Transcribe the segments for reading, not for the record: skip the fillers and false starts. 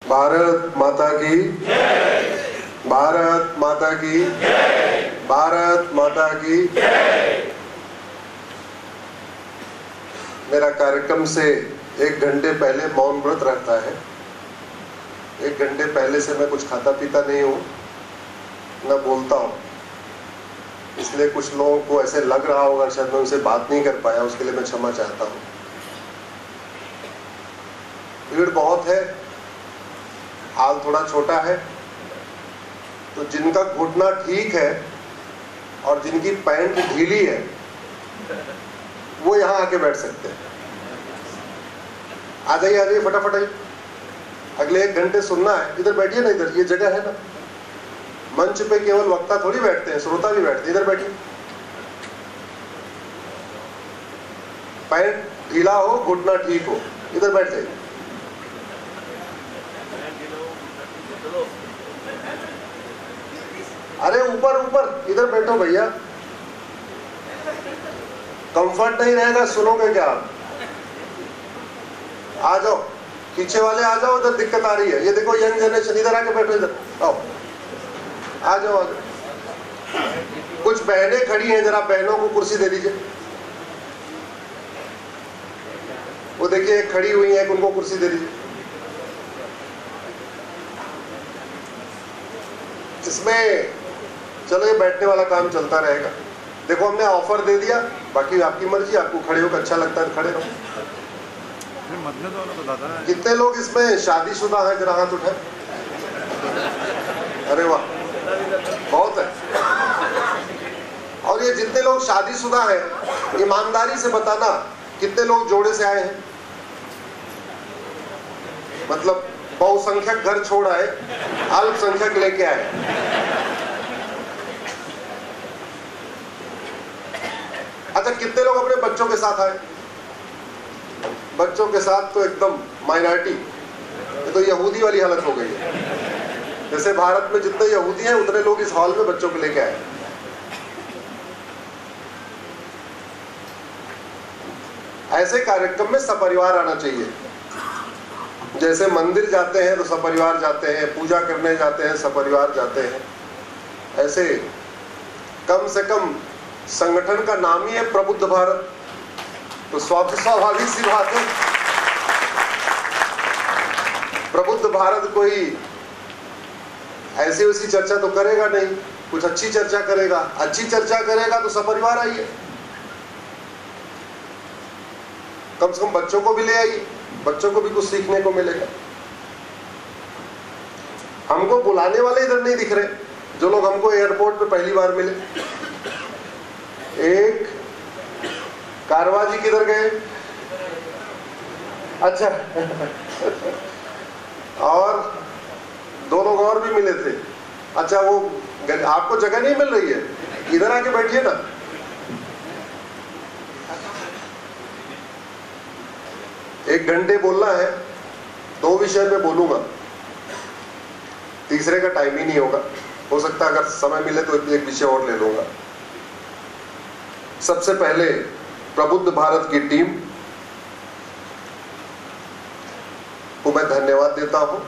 भारत माता की जय। भारत माता की जय। भारत माता की जय। मेरा कार्यक्रम से 1 घंटे पहले मौन व्रत रहता है। 1 घंटे पहले से मैं कुछ खाता पीता नहीं हूँ, न बोलता हूँ, इसलिए कुछ लोगों को ऐसे लग रहा होगा शायद मैं उनसे बात नहीं कर पाया, उसके लिए मैं क्षमा चाहता हूँ। भीड़ बहुत है, हाल थोड़ा छोटा है, तो जिनका घुटना ठीक है और जिनकी पैंट ढीली है वो यहाँ आके बैठ सकते हैं। आ जाइए फटाफट आइए। अगले 1 घंटे सुनना है, इधर बैठिए ना, इधर ये जगह है ना। मंच पे केवल वक्ता थोड़ी बैठते हैं, श्रोता भी बैठते हैं। इधर बैठिए। पैंट ढीला हो, घुटना ठीक हो, इधर बैठ जाइए। अरे ऊपर ऊपर इधर बैठो भैया, कंफर्ट नहीं रहेगा, सुनोगे क्या आप? आ जाओ, पीछे वाले आ जाओ, उधर दिक्कत आ रही है। ये देखो यंग जनरेशन, इधर आके बैठो, इधर आओ, आ जाओ, आ जाओ। कुछ बहनें खड़ी हैं, जरा बहनों को कुर्सी दे दीजिए। वो देखिए एक खड़ी हुई है, उनको कुर्सी दे दीजिए। इसमें चलो ये बैठने वाला काम चलता रहेगा। देखो हमने ऑफर दे दिया, बाकी आपकी मर्जी, आपको खड़े होकर अच्छा लगता है खड़े रहो। कितने लोग इसमें शादीशुदा हैं, जरा हाथ उठाए। अरे वाह, बहुत है। और ये जितने लोग शादीशुदा हैं, ईमानदारी से बताना कितने लोग जोड़े से आए हैं? मतलब बहुसंख्यक घर छोड़ आए, अल्पसंख्यक लेके आए। अच्छा, कितने लोग अपने बच्चों के साथ आए? बच्चों के साथ तो एकदम माइनॉरिटी। ये तो यहूदी वाली हालत हो गई है। जैसे भारत में जितने यहूदी हैं उतने लोग इस हॉल में बच्चों को लेके आए। ऐसे कार्यक्रम में सपरिवार आना चाहिए। जैसे मंदिर जाते हैं तो सपरिवार जाते हैं, पूजा करने जाते हैं सपरिवार जाते हैं, ऐसे कम से कम संगठन का नाम ही है प्रबुद्ध भारत, तो स्वाभाविक सी बात है प्रबुद्ध भारत कोई ऐसी वैसी चर्चा तो करेगा नहीं, कुछ अच्छी चर्चा करेगा। अच्छी चर्चा करेगा तो सपरिवार आइए, कम से कम बच्चों को भी ले आइए, बच्चों को भी कुछ सीखने को मिलेगा। हमको बुलाने वाले इधर नहीं दिख रहे, जो लोग हमको एयरपोर्ट पे पहली बार मिले। एक कारवा जी किधर गए? अच्छा और 2 लोग और भी मिले थे। अच्छा, वो आपको जगह नहीं मिल रही है, इधर आके बैठिए ना। एक घंटे बोलना है, 2 विषय पे बोलूंगा, तीसरे का टाइम ही नहीं होगा। हो सकता है अगर समय मिले तो एक विषय और ले लूंगा। सबसे पहले प्रबुद्ध भारत की टीम को मैं धन्यवाद देता हूं,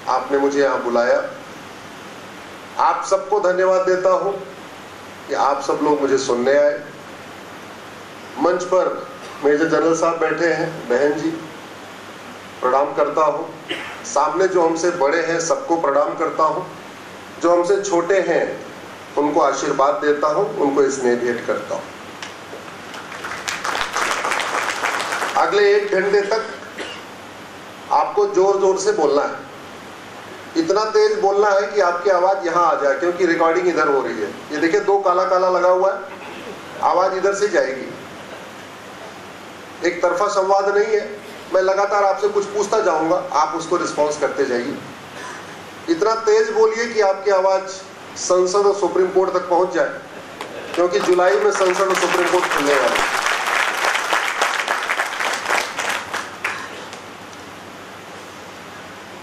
आपने मुझे यहां बुलाया। आप सबको धन्यवाद देता हूं कि आप सब लोग मुझे सुनने आए। मंच पर मेजर जनरल साहब बैठे हैं, बहन जी, प्रणाम करता हूं। सामने जो हमसे बड़े हैं सबको प्रणाम करता हूं, जो हमसे छोटे हैं उनको आशीर्वाद देता हूं, उनको स्नेह भेंट करता हूं। अगले 1 घंटे तक आपको जोर जोर से बोलना है, इतना तेज बोलना है कि आपकी आवाज यहां आ जाए, क्योंकि रिकॉर्डिंग इधर हो रही है। ये देखिए 2 काला काला लगा हुआ है, आवाज इधर से जाएगी। एक तरफा संवाद नहीं है, मैं लगातार आपसे कुछ पूछता जाऊंगा, आप उसको रिस्पॉन्स करते जाइए। इतना तेज बोलिए कि आपकी आवाज संसद और सुप्रीम कोर्ट तक पहुंच जाए, क्योंकि जुलाई में संसद और सुप्रीम कोर्ट खुलने वाले हैं।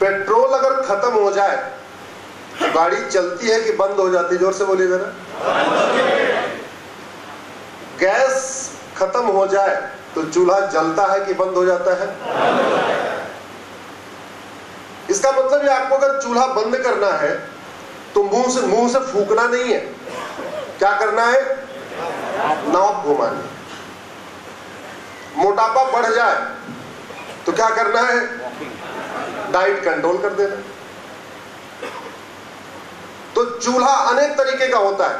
पेट्रोल अगर खत्म हो जाए तो गाड़ी चलती है कि बंद हो जाती है? जोर से बोलिए जरा। गैस खत्म हो जाए तो चूल्हा जलता है कि बंद हो जाता है? इसका मतलब ये आपको अगर चूल्हा बंद करना है तो मुंह से फूकना नहीं है, क्या करना है? नॉब घुमानी। मोटापा बढ़ जाए तो क्या करना है? डाइट कंट्रोल कर देना। तो चूल्हा अनेक तरीके का होता है,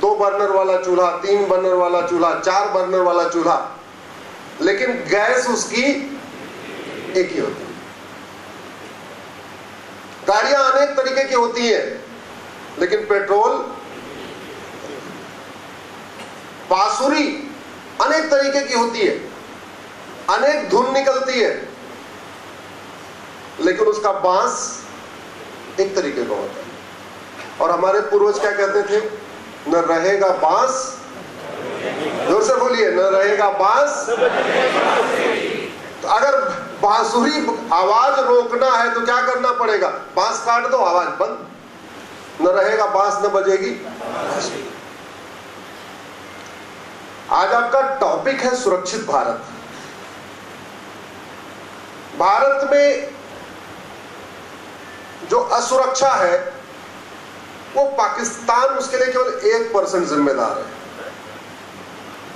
2 बर्नर वाला चूल्हा, 3 बर्नर वाला चूल्हा, 4 बर्नर वाला चूल्हा, लेकिन गैस उसकी एक ही होती है। गाड़ियां अनेक तरीके की होती हैं, लेकिन पेट्रोल, बांसुरी अनेक तरीके की होती है, अनेक धुन निकलती है, लेकिन उसका बांस एक तरीके का होता है। और हमारे पूर्वज क्या कहते थे? न रहेगा बांस, जोर से बोलिए, न रहेगा बांस। तो अगर बांसुरी आवाज रोकना है तो क्या करना पड़ेगा? बांस काट दो, आवाज बंद। न रहेगा बांस, न बजेगी। आज आपका टॉपिक है सुरक्षित भारत। भारत में जो असुरक्षा है वो पाकिस्तान उसके लिए केवल 1% जिम्मेदार है।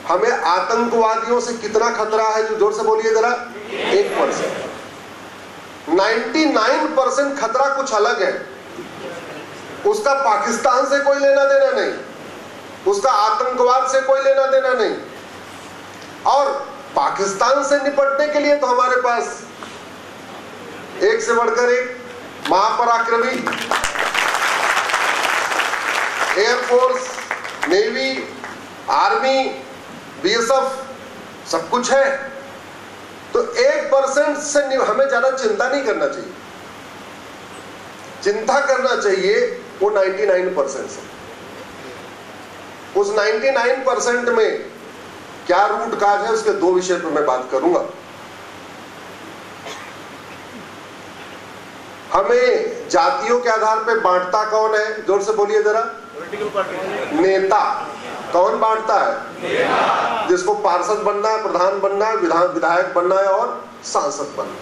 हमें आतंकवादियों से कितना खतरा है? जो जोर से बोलिए जरा। 1%। 99% खतरा कुछ अलग है। उसका पाकिस्तान से कोई लेना देना नहीं, उसका आतंकवाद से कोई लेना देना नहीं। और पाकिस्तान से निपटने के लिए तो हमारे पास एक से बढ़कर एक महापराक्रमी एयरफोर्स, नेवी, आर्मी, बीएसएफ सब कुछ है। तो 1% से हमें ज्यादा चिंता नहीं करना चाहिए। चिंता करना चाहिए वो 99% से। उस 99% में क्या रूट काज है, उसके 2 विषय पर मैं बात करूंगा। हमें जातियों के आधार पर बांटता कौन है? जोर से बोलिए जरा। नेता। कौन बांटता है? जिसको पार्षद बनना है, प्रधान बनना है, विधायक बनना है और सांसद बनना है।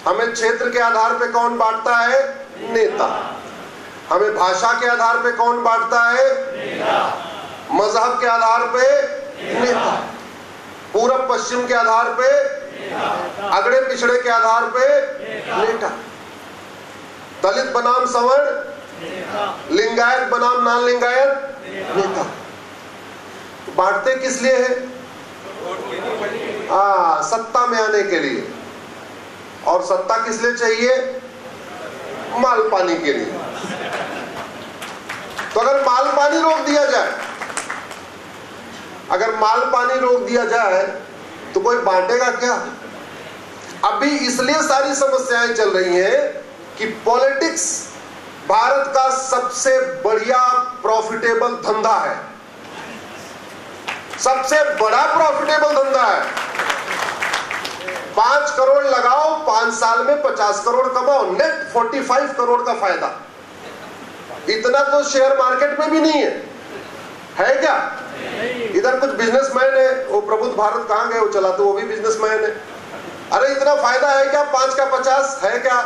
हमें क्षेत्र के आधार पे कौन बांटता है? नेता। हमें भाषा के आधार पे कौन बांटता है? नेता। मजहब के आधार पे नेता। पूरब पश्चिम के आधार पे नेता। अगड़े पिछड़े के आधार पे नेता। दलित बनाम सवर्ण, लिंगायत बनाम नान लिंगायत, नेता। बांटते किस लिए है? सत्ता में आने के लिए। और सत्ता किस लिए चाहिए? माल पानी के लिए। तो अगर माल पानी रोक दिया जाए, अगर माल पानी रोक दिया जाए तो कोई बांटेगा क्या? अभी इसलिए सारी समस्याएं चल रही हैं कि पॉलिटिक्स भारत का सबसे बढ़िया प्रॉफिटेबल धंधा है, सबसे बड़ा प्रॉफिटेबल धंधा है। 5 करोड़ लगाओ, 5 साल में 50 करोड़ कमाओ, नेट 45 करोड़ का फायदा। इतना तो शेयर मार्केट में भी नहीं है क्या? इधर कुछ बिजनेसमैन है, वो प्रबुद्ध भारत कहां गए, वो चलाते, वो भी बिजनेसमैन है। अरे इतना फायदा है क्या? 5 का 50 है क्या?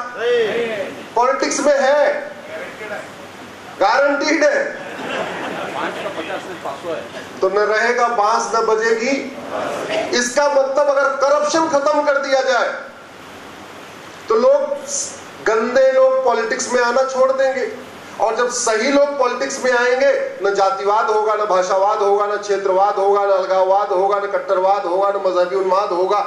पॉलिटिक्स में है, गारंटीड है। 5 का 50 में 500 है। तो न रहेगा बांस न बजेगी। इसका मतलब अगर करप्शन खत्म कर दिया जाए तो लोग, गंदे लोग पॉलिटिक्स में आना छोड़ देंगे। और जब सही लोग पॉलिटिक्स में आएंगे, न जातिवाद होगा, न भाषावाद होगा, न क्षेत्रवाद होगा, न अलगाववाद होगा, न कट्टरवाद होगा, न मजहबी उन्माद होगा,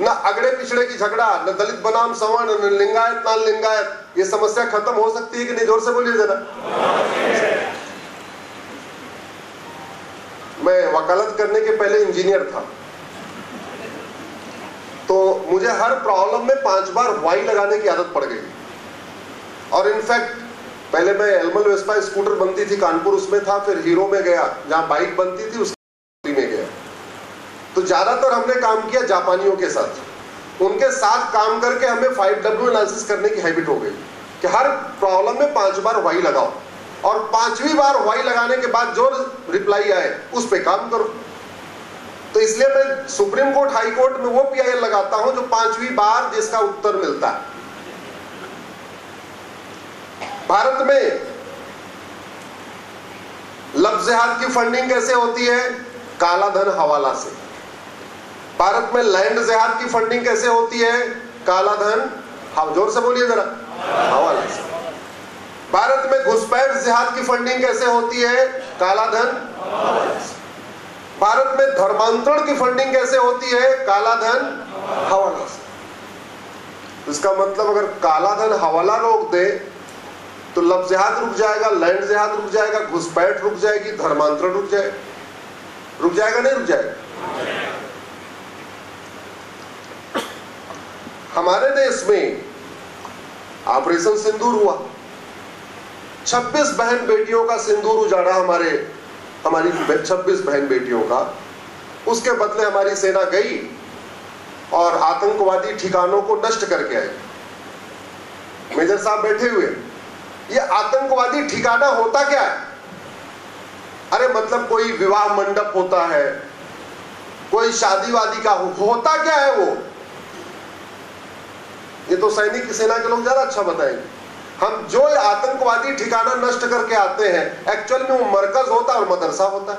न अगड़े पिछड़े की झगड़ा, न दलित बनाम सवर्ण, न लिंगायत नान लिंगायत। ये समस्या खत्म हो सकती है कि नहीं? जोर से बोलिए जरा। मैं वकालत करने के पहले इंजीनियर था, तो मुझे हर प्रॉब्लम में 5 बार वाई लगाने की आदत पड़ गई। और इनफैक्ट पहले मैं एल्मल वेस्पा स्कूटर बनती थी कानपुर, उसमें था, फिर हीरो में गया जहां बाइक बनती थी, उसमें गया। तो ज्यादातर हमने काम किया जापानियों के साथ। उनके साथ काम करके हमें 5W एनालिसिस करने की हैबिट हो गई कि हर प्रॉब्लम में 5 बार वाई लगाओ, और 5वीं बार वाई लगाने के बाद जो रिप्लाई आए उस पे काम करो। तो इसलिए मैं सुप्रीम कोर्ट, हाई कोर्ट में वो PIL लगाता हूं जो 5वीं बार जिसका उत्तर मिलता है। भारत में लफ्ज़ जिहाद की फंडिंग कैसे होती है? काला धन हवाला से। भारत में लैंड जिहाद की फंडिंग कैसे होती है? काला धन, जोर से बोलिए जरा, हवाला से। भारत में घुसपैठ जिहाद की फंडिंग कैसे होती है? काला धन, हवाला से। भारत में धर्मांतरण की फंडिंग कैसे होती है? काला धन, हवाला से। इसका मतलब अगर काला धन हवाला रोक दे तो लफ्ज़ जिहाद रुक जाएगा, लैंड जिहाद रुक जाएगा, घुसपैठ रुक जाएगी, धर्मांतरण रुक जाएगा। रुक जाएगा नहीं रुक जाएगा? हमारे देश में ऑपरेशन सिंदूर हुआ, 26 बहन बेटियों का सिंदूर उजाड़ा हमारी 26 बहन बेटियों का। उसके बदले हमारी सेना गई और आतंकवादी ठिकानों को नष्ट करके आई। मेजर साहब बैठे हुए, ये आतंकवादी ठिकाना होता क्या है? अरे मतलब कोई विवाह मंडप होता है, कोई शादी वादी का होता क्या है वो? ये तो सैनिक सेना के लोग ज्यादा अच्छा बताएंगे। हम जो आतंकवादी ठिकाना नष्ट करके आते हैं, एक्चुअल में वो मरकज होता है और मदरसा होता है।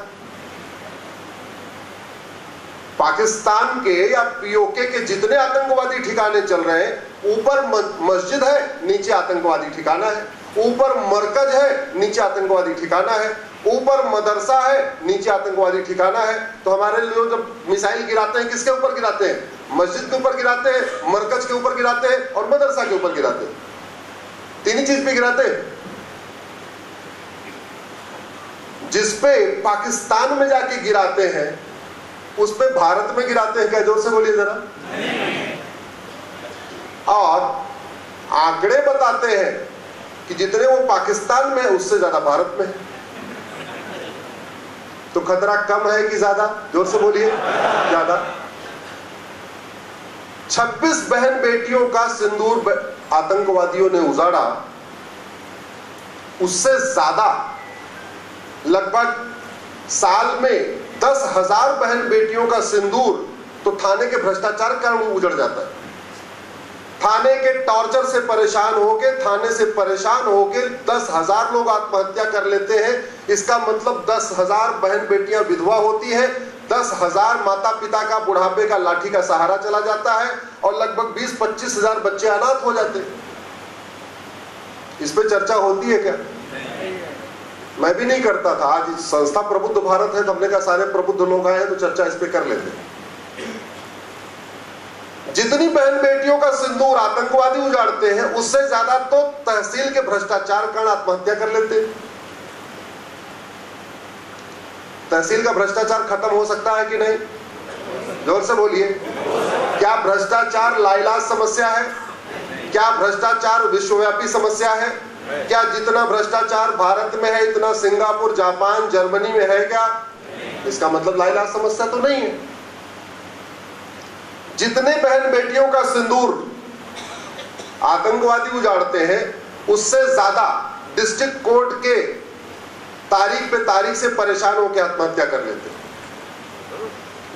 पाकिस्तान के या पीओके के जितने आतंकवादी ठिकाने चल रहे हैं, ऊपर मस्जिद है, नीचे आतंकवादी ठिकाना है, ऊपर मरकज है, नीचे आतंकवादी ठिकाना है, ऊपर मदरसा है, नीचे आतंकवादी ठिकाना है। तो हमारे लोग जब मिसाइल गिराते हैं, किसके ऊपर गिराते हैं? मस्जिद के ऊपर गिराते हैं, मरकज के ऊपर गिराते हैं और मदरसा के ऊपर गिराते हैं। तीन ही चीज पे गिराते हैं। जिस पे पाकिस्तान में जाके गिराते हैं, उस पे भारत में गिराते हैं क्या? जोर से बोलिए जरा। और आंकड़े बताते हैं कि जितने वो पाकिस्तान में है, उससे ज्यादा भारत में है। तो खतरा कम है कि ज्यादा? जोर से बोलिए, ज्यादा। 26 बहन बेटियों का सिंदूर आतंकवादियों ने उजाड़ा, उससे ज्यादा लगभग साल में 10,000 बहन बेटियों का सिंदूर तो थाने के भ्रष्टाचार के कारण उजड़ जाता है। थाने के टॉर्चर से परेशान होके, थाने से परेशान होके 10,000 लोग आत्महत्या कर लेते हैं। इसका मतलब 10,000 बहन बेटियां विधवा होती हैं, 10,000 माता पिता का बुढ़ापे का लाठी का सहारा चला जाता है और लगभग 20-25 हजार बच्चे अनाथ हो जाते हैं। इस पे चर्चा होती है क्या? मैं भी नहीं करता था। आज संस्था प्रबुद्ध भारत है तो हमने कहा सारे प्रबुद्ध लोग आए हैं तो चर्चा इस पे कर लेते हैं। जितनी बहन बेटियों का सिंदूर आतंकवादी उजाड़ते हैं, उससे ज्यादा तो तहसील के भ्रष्टाचार कारण आत्महत्या कर लेते हैं। तहसील का भ्रष्टाचार खत्म हो सकता है कि नहीं? जोर से बोलिए। क्या भ्रष्टाचार लाइलाज समस्या है? क्या भ्रष्टाचार विश्वव्यापी समस्या है? क्या जितना भ्रष्टाचार भारत में है, इतना सिंगापुर, जापान, जर्मनी में है क्या? इसका मतलब लाइलाज समस्या तो नहीं है। जितने बहन बेटियों का सिंदूर आतंकवादी उजाड़ते हैं, उससे ज्यादा डिस्ट्रिक्ट कोर्ट के तारीख पे तारीख से परेशान होकर आत्महत्या कर लेते हैं।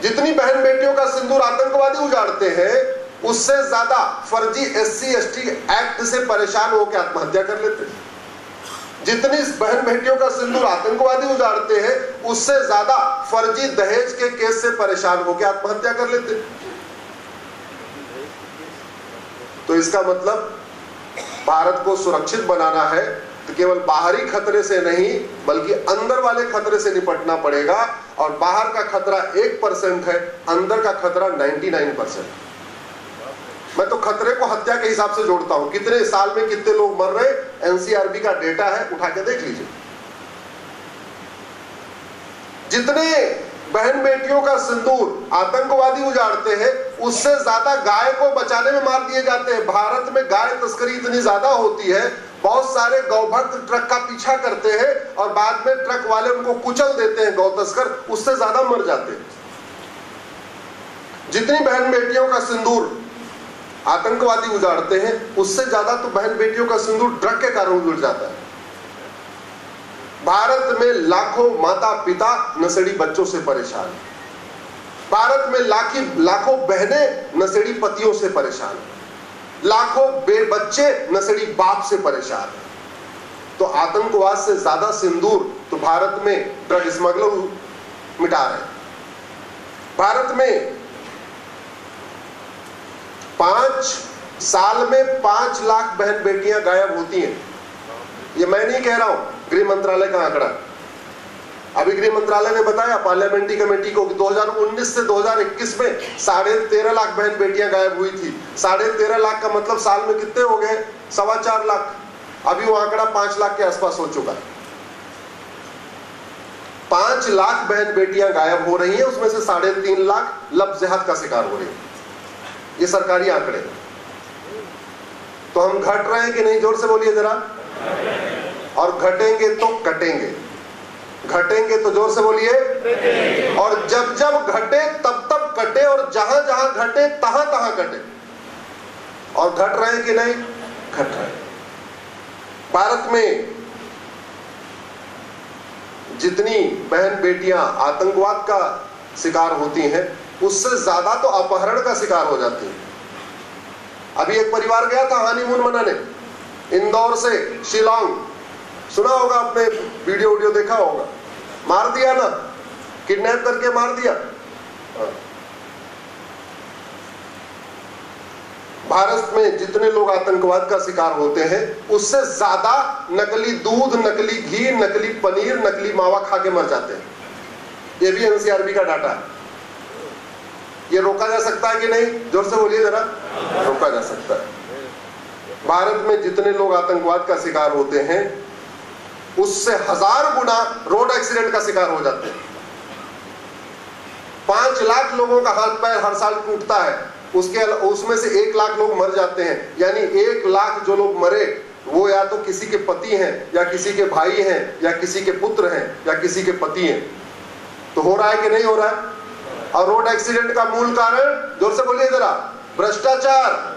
जितनी बहन बेटियों का सिंदूर आतंकवादी उजाड़ते हैं, उससे ज्यादा फर्जी SC/ST एक्ट से परेशान होकर आत्महत्या कर लेते हैं। जितनी बहन बेटियों का सिंदूर आतंकवादी उजाड़ते हैं, उससे ज्यादा फर्जी दहेज के केस से परेशान होकर आत्महत्या कर लेते हैं। तो इसका मतलब भारत को सुरक्षित बनाना है तो केवल बाहरी खतरे से नहीं, बल्कि अंदर वाले खतरे से निपटना पड़ेगा। और बाहर का खतरा 1% है, अंदर का खतरा 99%। मैं तो खतरे को हत्या के हिसाब से जोड़ता हूं। कितने साल में कितने लोग मर रहे, NCRB का डेटा है, उठा के देख लीजिए। जितने बहन बेटियों का सिंदूर आतंकवादी उजाड़ते हैं, उससे ज्यादा गाय को बचाने में मार दिए जाते हैं। भारत में गाय तस्करी इतनी ज्यादा होती है, बहुत सारे गौभक्त ट्रक का पीछा करते हैं और बाद में ट्रक वाले उनको कुचल देते हैं, गौ तस्कर, उससे ज्यादा मर जाते हैं। जितनी बहन बेटियों का सिंदूर आतंकवादी उजाड़ते हैं, उससे ज्यादा तो बहन बेटियों का सिंदूर ड्रग के कारण उजड़ जाता है। भारत में लाखों माता पिता नशेड़ी बच्चों से परेशान, भारत में लाखों बहनें नशेड़ी पतियों से परेशान, लाखों बच्चे नशेड़ी बाप से परेशान। तो आतंकवाद से ज्यादा सिंदूर तो भारत में ड्रग स्मगलर मिटा रहे हैं। भारत में 5 साल में 5 लाख बहन बेटियां गायब होती हैं। ये मैं नहीं कह रहा हूं, गृह मंत्रालय का आंकड़ा। अभी गृह मंत्रालय ने बताया पार्लियामेंट्री कमेटी को कि 2019 से 2021 में 13.5 लाख बहन बेटियां गायब हुई थी। 13.5 लाख का मतलब साल में कितने हो गए? 4.25 लाख। अभी वो आंकड़ा 5 लाख के आसपास हो चुका है। 5 लाख बहन बेटियां गायब हो रही हैं, उसमें से 3.5 लाख लफ्ज़ जिहाद का शिकार हो रही है। ये सरकारी आंकड़े। तो हम घट रहे हैं कि नहीं? जोर से बोलिए जरा। और घटेंगे तो कटेंगे, घटेंगे तो जोर से बोलिए। और जब जब घटे तब तब कटे, और जहां जहां घटे तहां तहां कटे। और घट रहे हैं कि नहीं? घट रहे हैं। भारत में जितनी बहन बेटियां आतंकवाद का शिकार होती हैं, उससे ज्यादा तो अपहरण का शिकार हो जाती हैं। अभी एक परिवार गया था हनीमून मनाने, इंदौर से शिलांग। सुना होगा आपने, वीडियो देखा होगा। मार दिया ना, किडनैप करके मार दिया। भारत में जितने लोग आतंकवाद का शिकार होते हैं, उससे ज्यादा नकली दूध, नकली घी, नकली पनीर, नकली मावा खा के मर जाते हैं। ये भी एनसीआरबी का डाटा है। ये रोका जा सकता है कि नहीं? जोर से बोलिए जरा। रोका जा सकता है। भारत में जितने लोग आतंकवाद का शिकार होते हैं, उससे 1000 गुना रोड एक्सीडेंट का शिकार हो जाते हैं। 5 लाख लोगों का हाथ पैर हर साल टूटता है, उसमें से 1 लाख लोग मर जाते हैं। यानी 1 लाख जो लोग मरे, वो या तो किसी के पति हैं, या किसी के भाई हैं, या किसी के पुत्र हैं, या किसी के पति हैं। तो हो रहा है कि नहीं हो रहा है? और रोड एक्सीडेंट का मूल कारण, जोर से बोलिए जरा, भ्रष्टाचार।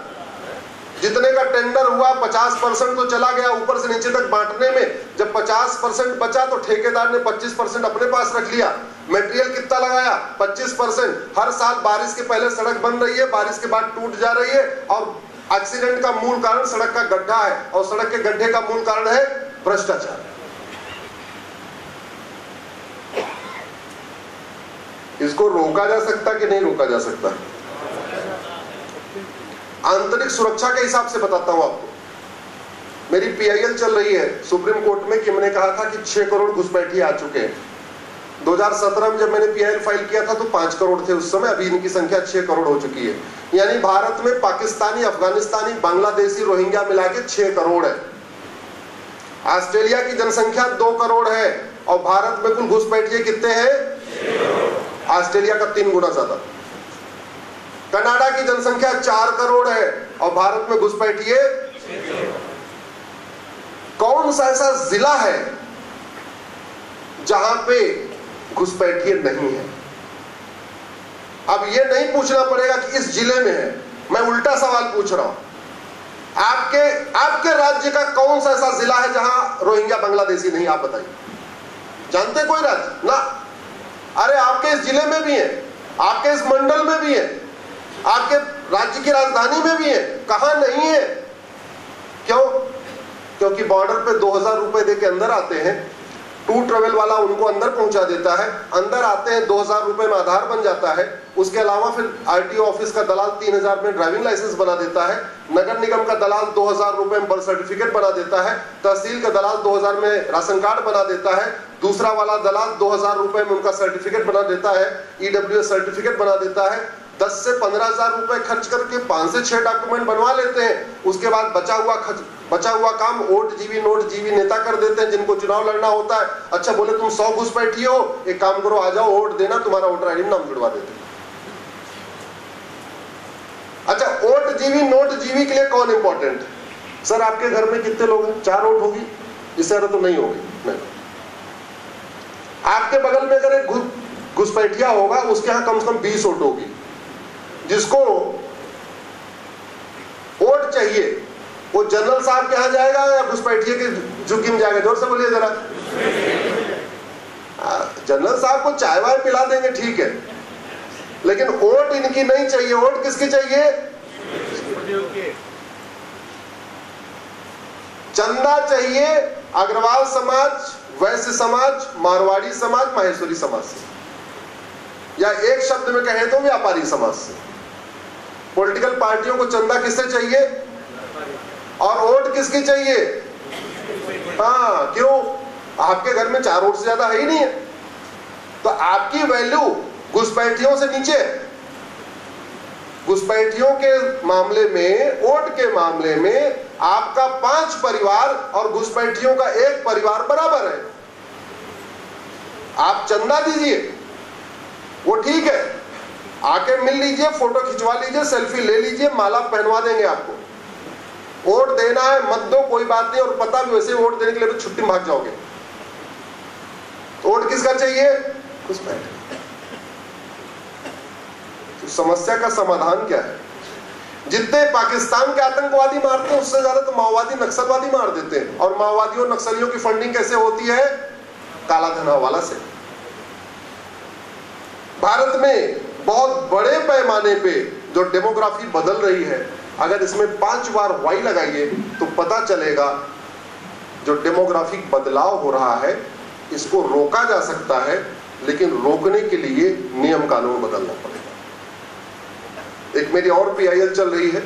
जितने का टेंडर हुआ 50% तो चला गया ऊपर से नीचे तक बांटने में। जब 50% बचा तो ठेकेदार ने 25% अपने पास रख लिया। मटेरियल कितना लगाया? 25%। हर साल बारिश के पहले सड़क बन रही है, बारिश के बाद टूट जा रही है। और एक्सीडेंट का मूल कारण सड़क का गड्ढा है, और सड़क के गड्ढे का मूल कारण है भ्रष्टाचार। इसको रोका जा सकता कि नहीं रोका जा सकता? आंतरिक सुरक्षा के हिसाब से बताता हूं आपको। मेरी पीआईएल चल रही है सुप्रीम कोर्ट में कि मैंने कहा था कि 6 करोड़ घुसपैठिए आ चुके हैं। 2017 में जब मैंने पीआईएल फाइल किया था तो 5 करोड़ थे उस समय। अभी इनकी संख्या 6 करोड़ हो चुकी है। यानी भारत में पाकिस्तानी, अफगानिस्तानी, बांग्लादेशी, रोहिंग्या मिला के 6 करोड़ है। ऑस्ट्रेलिया की जनसंख्या 2 करोड़ है, और भारत में कुल घुसपैठिए कितने हैं? ऑस्ट्रेलिया का 3 गुना ज्यादा। कनाडा की जनसंख्या 4 करोड़ है, और भारत में घुसपैठिए। कौन सा ऐसा जिला है जहां पे घुसपैठिए नहीं है? अब ये नहीं पूछना पड़ेगा कि इस जिले में है, मैं उल्टा सवाल पूछ रहा हूं। आपके राज्य का कौन सा ऐसा जिला है जहां रोहिंग्या बांग्लादेशी नहीं? आप बताइए, जानते कोई राज्य ना? अरे आपके इस जिले में भी है, आपके इस मंडल में भी है, आपके राज्य की राजधानी में भी है। कहां नहीं है? क्यों? क्योंकि बॉर्डर पे 2000 रुपए दे के अंदर आते हैं, टू ट्रेवल वाला उनको अंदर पहुंचा देता है। अंदर आते हैं, 2000 रुपए में आधार बन जाता है। उसके अलावा फिर आरटीओ ऑफिस का दलाल 3000 में ड्राइविंग लाइसेंस बना देता है। नगर निगम का दलाल 2000 रुपए में बर्थ सर्टिफिकेट बना देता है। तहसील का दलाल 2000 में राशन कार्ड बना देता है। दूसरा वाला दलाल 2000 रुपए में उनका सर्टिफिकेट बना देता है, ईडब्ल्यूएस सर्टिफिकेट बना देता है। 10 से 15,000 रुपए खर्च करके 5 से 6 डॉक्यूमेंट बनवा लेते हैं। उसके बाद बचा हुआ काम वोट जीवी नोट जीवी नेता कर देते हैं, जिनको चुनाव लड़ना होता है। अच्छा बोले तुम 100 घुसपैठिए हो, एक काम करो, आ जाओ वोट देना, तुम्हारा वोटर आईडी में नाम जुड़वा देते हैं। अच्छा, वोट जीवी नोट जीवी के लिए कौन इंपॉर्टेंट है? सर आपके घर में कितने लोग हैं? 4 वोट होगी, इससे ज्यादा तो नहीं होगी। नहीं, आपके बगल में अगर एक घुसपैठिया होगा, उसके यहाँ कम से कम 20 वोट होगी। जिसको वोट चाहिए वो जनरल साहब के यहां जाएगा या घुसपैठिए के झुकी में जाएगा? जोर से बोलिए जरा। जनरल साहब को चाय वाय पिला देंगे, ठीक है, लेकिन वोट इनकी नहीं चाहिए। वोट किसकी चाहिए? चंदा चाहिए अग्रवाल समाज, वैश्य समाज, मारवाड़ी समाज, माहेश्वरी समाज से, या एक शब्द में कहें तो व्यापारी समाज से। पॉलिटिकल पार्टियों को चंदा किससे चाहिए और वोट किसकी चाहिए? हाँ, क्यों? आपके घर में 4 वोट से ज्यादा है ही नहीं है, तो आपकी वैल्यू घुसपैठियों से नीचे है। घुसपैठियों के मामले में, वोट के मामले में आपका 5 परिवार और घुसपैठियों का 1 परिवार बराबर है। आप चंदा दीजिए, वो ठीक है, आके मिल लीजिए, फोटो खिंचवा लीजिए, सेल्फी ले लीजिए, माला पहनवा देंगे आपको। वोट देना है मत दो, कोई बात नहीं, और पता भी वैसे वोट देने के लिए तो छुट्टी भाग जाओगे। वोट किसका चाहिए? घुसपैठ। तो समस्या का समाधान क्या है? जितने पाकिस्तान के आतंकवादी मारते हैं उससे ज्यादा तो माओवादी नक्सलवादी मार देते हैं। और माओवादियों नक्सलियों की फंडिंग कैसे होती है? काला धन हवाला से। भारत में बहुत बड़े पैमाने पे जो डेमोग्राफी बदल रही है, अगर इसमें 5 बार वाई लगाइए तो पता चलेगा जो डेमोग्राफिक बदलाव हो रहा है इसको रोका जा सकता है, लेकिन रोकने के लिए नियम कानून बदलना पड़ेगा। एक मेरी और PIL चल रही है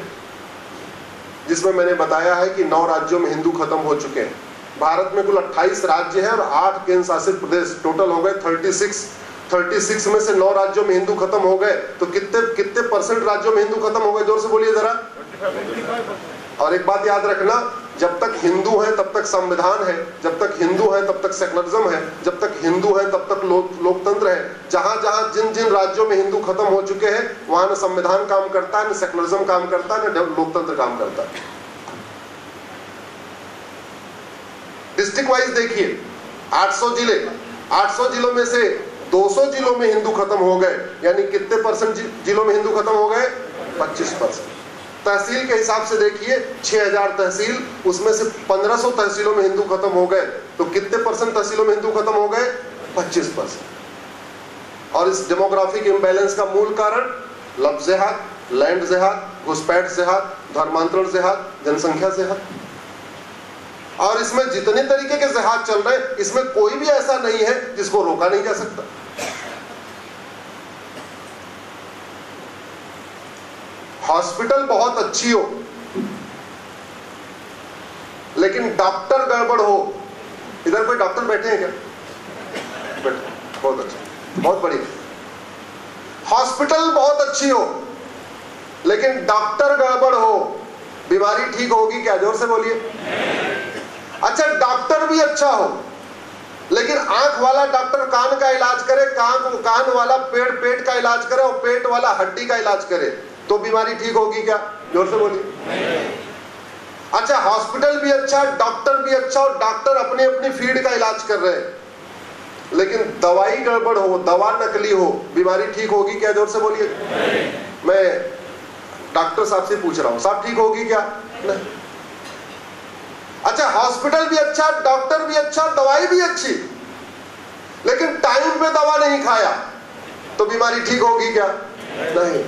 जिसमें मैंने बताया है कि 9 राज्यों में हिंदू खत्म हो चुके हैं। भारत में कुल 28 राज्य हैं और 8 केंद्र शासित प्रदेश, टोटल हो गए 36 में से 9 राज्यों में हिंदू खत्म हो गए। तो कितने परसेंट राज्यों में हिंदू खत्म हो गए? जोर से बोलिए जरा। और एक बात याद रखना, जब तक हिंदू है तब तक संविधान है, जब तक हिंदू है तब तक सेकुलरिज्म है, जब तक हिंदू है तब तक लोकतंत्र है। जहां जहां जिन जिन राज्यों में हिंदू खत्म हो चुके हैं वहां न संविधान काम करता है, न सेकुलरिज्म काम करता है, न लोकतंत्र काम करता है। डिस्ट्रिक्ट वाइज देखिए, 800 जिले, 800 जिलों में से 200 जिलों में हिंदू खत्म हो गए, यानी कितने परसेंट जिलों में हिंदू खत्म हो गए? 25%। तहसील के हिसाब से देखिए, 6000 तहसील, उसमें से 1500 तहसीलों में हिंदू खत्म हो गए, तो कितने परसेंट तहसीलों में हिंदू खत्म हो गए? 25%। और इस डेमोग्राफिक इंबैलेंस का मूल कारण लफ्ज़ जिहाद, लैंड जिहाद, घुसपैठ जिहाद, धर्मांतरण जिहाद, जनसंख्या जिहाद। और इसमें जितने तरीके के जिहाद चल रहे हैं, इसमें कोई भी ऐसा नहीं है जिसको रोका नहीं जा सकता। हॉस्पिटल बहुत अच्छी हो लेकिन डॉक्टर गड़बड़ हो। इधर कोई डॉक्टर बैठे हैं क्या? बैठे, बहुत अच्छा, बहुत बढ़िया। हॉस्पिटल बहुत अच्छी हो लेकिन डॉक्टर गड़बड़ हो, बीमारी ठीक होगी क्या? जोर से बोलिए। अच्छा, डॉक्टर भी अच्छा हो लेकिन आंख वाला डॉक्टर कान का इलाज करे, कान वाला पेट का इलाज करे और पेट वाला हड्डी का इलाज करे, तो बीमारी ठीक होगी क्या? जोर से बोलिए। अच्छा, हॉस्पिटल भी अच्छा, डॉक्टर भी अच्छा और डॉक्टर अपनी अपनी फील्ड का इलाज कर रहे हैं, लेकिन दवाई गड़बड़ हो, दवा नकली हो, बीमारी ठीक होगी क्या? जोर से बोलिए। मैं डॉक्टर साहब से पूछ रहा हूं, साहब ठीक होगी क्या? नहीं। अच्छा, हॉस्पिटल भी अच्छा, डॉक्टर भी अच्छा, दवाई भी अच्छी, लेकिन टाइम पे दवा नहीं खाया तो बीमारी ठीक होगी क्या? नहीं।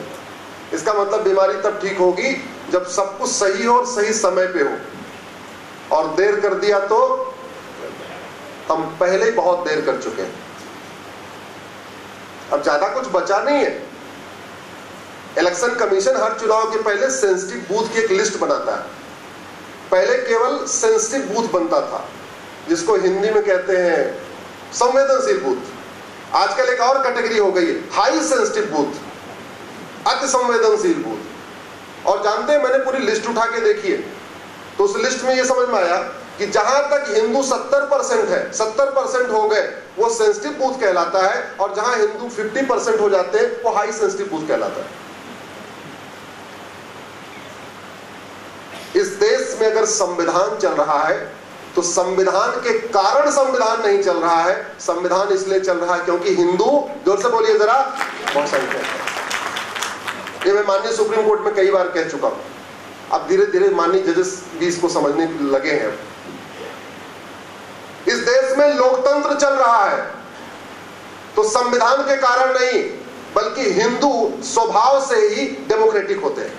इसका मतलब बीमारी तब ठीक होगी जब सब कुछ सही हो और सही समय पे हो, और देर कर दिया तो हम पहले ही बहुत देर कर चुके हैं। अब ज्यादा कुछ बचा नहीं है। इलेक्शन कमीशन हर चुनाव के पहले सेंसिटिव बूथ की एक लिस्ट बनाता है। पहले केवल सेंसिटिव बूथ बनता था, जिसको हिंदी में कहते हैं संवेदनशील बूथ। आजकल एक और कैटेगरी हो गई है, हाई सेंसिटिव बूथ, अति संवेदनशील बूथ। और जानते हैं, मैंने पूरी लिस्ट उठा के देखी है, तो उस लिस्ट में यह समझ में आया कि जहां तक हिंदू 70% है, 70% हो गए, वो सेंसिटिव बूथ कहलाता है, और जहां हिंदू 50% हो जाते हैं वो हाई सेंसिटिव बूथ कहलाता है। इस देश में अगर संविधान चल रहा है तो संविधान के कारण संविधान नहीं चल रहा है। संविधान इसलिए चल रहा है क्योंकि हिंदू, जोर से बोलिए जरा, बहुत संख्या है। ये मैं माननीय सुप्रीम कोर्ट में कई बार कह चुका हूं। अब धीरे धीरे माननीय जजेस भी इसको समझने लगे हैं। इस देश में लोकतंत्र चल रहा है तो संविधान के कारण नहीं, बल्कि हिंदू स्वभाव से ही डेमोक्रेटिक होते हैं।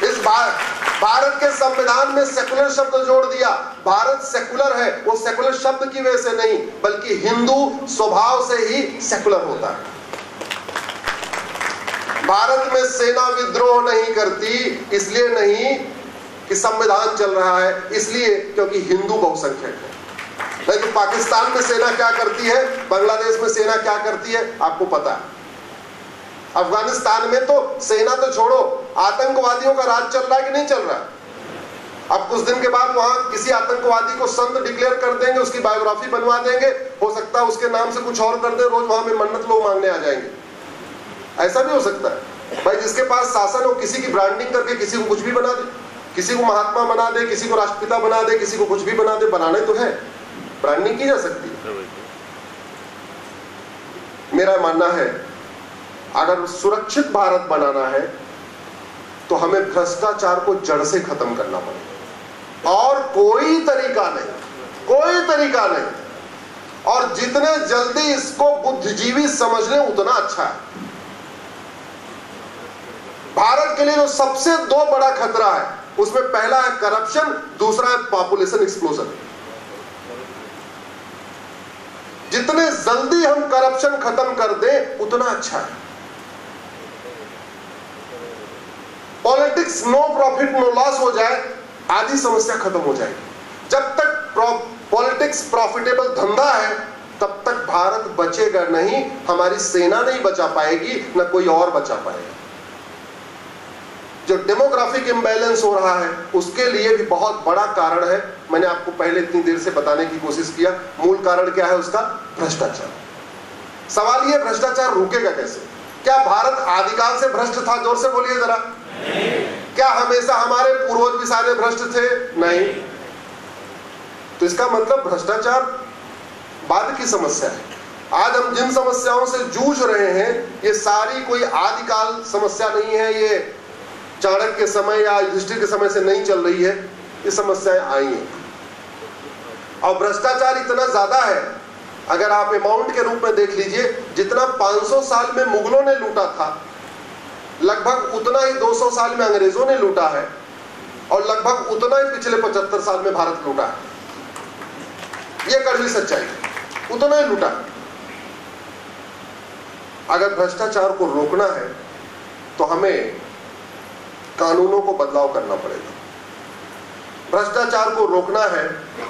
इस बात भारत के संविधान में सेकुलर शब्द जोड़ दिया। भारत सेकुलर है, वो सेकुलर शब्द की वजह से नहीं, बल्कि हिंदू स्वभाव से ही सेकुलर होता है। भारत में सेना विद्रोह नहीं करती, इसलिए नहीं कि संविधान चल रहा है, इसलिए क्योंकि हिंदू बहुसंख्यक है। नहीं तो पाकिस्तान में सेना क्या करती है, बांग्लादेश में सेना क्या करती है, आपको पता है। अफगानिस्तान में तो सेना तो छोड़ो, आतंकवादियों का राज चल रहा है कि नहीं चल रहा है। अब कुछ दिन के बाद वहां किसी आतंकवादी को संत डिक्लेयर कर देंगे, उसकी बायोग्राफी बनवा देंगे, हो सकता है उसके नाम से कुछ और कर दे, रोज वहां में मन्नत लोग मांगने आ जाएंगे। ऐसा भी हो सकता है भाई, जिसके पास शासन हो किसी की ब्रांडिंग करके किसी को कुछ भी बना दे, किसी को महात्मा बना दे, किसी को राष्ट्रपिता बना दे, किसी को कुछ भी बना दे। बनाना तो है, ब्रांडिंग की जा सकती है। मेरा मानना है अगर सुरक्षित भारत बनाना है तो हमें भ्रष्टाचार को जड़ से खत्म करना पड़ेगा, और कोई तरीका नहीं, कोई तरीका नहीं। और जितने जल्दी इसको बुद्धिजीवी समझ लें उतना अच्छा है। भारत के लिए जो सबसे दो बड़ा खतरा है, उसमें पहला है करप्शन, दूसरा है पॉपुलेशन एक्सप्लोजन। जितने जल्दी हम करप्शन खत्म कर दें उतना अच्छा है। Politics no profit no loss हो जाए, आधी समस्या खत्म हो जाएगी। जब तक पॉलिटिक्स प्रॉफिटेबल धंधा है तब तक भारत बचेगा नहीं, हमारी सेना नहीं बचा पाएगी, ना कोई और बचा पाएगा। जो डेमोग्राफिक इम्बैलेंस हो रहा है उसके लिए भी बहुत बड़ा कारण है। मैंने आपको पहले इतनी देर से बताने की कोशिश किया, मूल कारण क्या है उसका, भ्रष्टाचार। सवाल ये, भ्रष्टाचार रुकेगा कैसे? क्या भारत आदिकाल से भ्रष्ट था? जोर से बोलिए जरा। क्या हमेशा हमारे पूर्वज भी सारे भ्रष्ट थे? नहीं। तो इसका मतलब भ्रष्टाचार बाद की समस्या है। आज हम जिन समस्याओं से जूझ रहे हैं ये सारी कोई आदिकाल समस्या नहीं है, ये चाणक्य के समय या युधिष्ठिर के समय से नहीं चल रही है, ये समस्याएं आई हैं। और भ्रष्टाचार इतना ज्यादा है, अगर आप अमाउंट के रूप में देख लीजिए, जितना 500 साल में मुगलों ने लूटा था लगभग उतना ही 200 साल में अंग्रेजों ने लूटा है, और लगभग उतना ही पिछले 75 साल में भारत लूटा है। यह कड़वी सच्चाई, उतना ही लूटा। अगर भ्रष्टाचार को रोकना है तो हमें कानूनों को बदलाव करना पड़ेगा। भ्रष्टाचार को रोकना है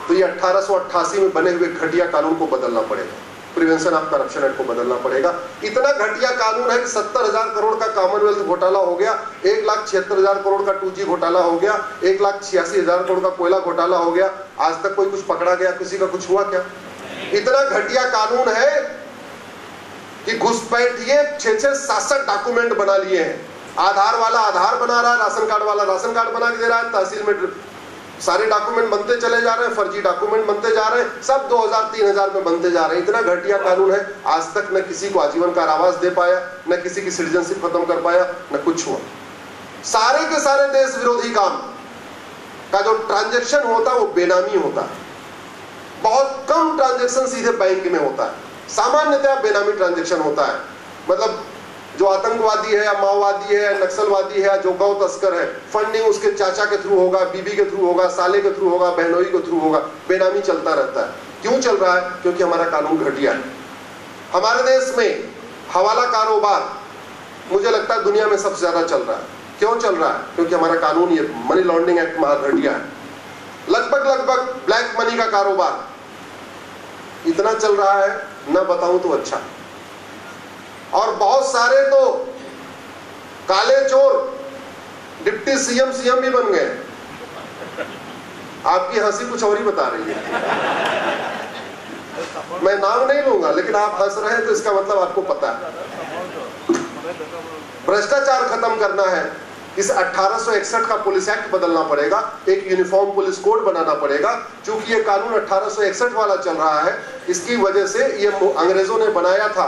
तो ये 1888 में बने हुए घटिया कानून को बदलना पड़ेगा, प्रिवेंशन ऑफ करप्शन एक्ट को बदलना पड़ेगा। इतना घटिया कानून है कि 70,000 करोड़ का कॉमनवेल्थ घोटाला हो गया, 1,76,000 करोड़ का 2G घोटाला हो गया, 1,86,000 करोड़ का कोयला घोटाला हो गया। आज तक कोई कुछ पकड़ा गया? किसी का कुछ हुआ क्या? इतना घटिया कानून है कि घुसपैठिए 6-6, 7 डॉक्यूमेंट बना लिए हैं। आधार वाला आधार बना रहा है, राशन कार्ड वाला राशन कार्ड बना के दे रहा है, तहसील में सारे डॉक्यूमेंट बनते चले जा रहे हैं, फर्जी डॉक्यूमेंट बनते जा रहे हैं, सब 2000-3000 में बनते जा रहे हैं। इतना घटिया कानून है, आज तक न किसी को आजीवन कारावास दे पाया, न किसी की सिटीजनशिप खत्म कर पाया, न कुछ हुआ। सारे के सारे देश विरोधी काम का जो ट्रांजेक्शन होता है वो बेनामी होता है। बहुत कम ट्रांजेक्शन सीधे बैंक में होता है, सामान्यतः बेनामी ट्रांजेक्शन होता है। मतलब जो आतंकवादी है या माओवादी है या नक्सलवादी है या जो गौ तस्कर है, फंडिंग उसके चाचा के थ्रू होगा, बीबी के थ्रू होगा, साले के थ्रू होगा, बहनोई के थ्रू होगा, बेनामी चलता रहता है। क्यों चल रहा है? क्योंकि हमारा कानून घटिया है। हमारे देश में हवाला कारोबार मुझे लगता है दुनिया में सबसे ज्यादा चल रहा है। क्यों चल रहा है? क्योंकि हमारा कानून ये मनी लॉन्ड्रिंग एक्ट महाघटिया है। लगभग ब्लैक मनी का कारोबार इतना चल रहा है, न बताऊं तो अच्छा। और बहुत सारे तो काले चोर डिप्टी सीएम भी बन गए। आपकी हंसी कुछ और ही बता रही है, मैं नाम नहीं लूंगा, लेकिन आप हंस रहे हैं तो इसका मतलब आपको पता है। भ्रष्टाचार खत्म करना है, इस 1861 का पुलिस एक्ट बदलना पड़ेगा, एक यूनिफॉर्म पुलिस कोड बनाना पड़ेगा। चूंकि ये कानून 1861 वाला चल रहा है, इसकी वजह से ये अंग्रेजों ने बनाया था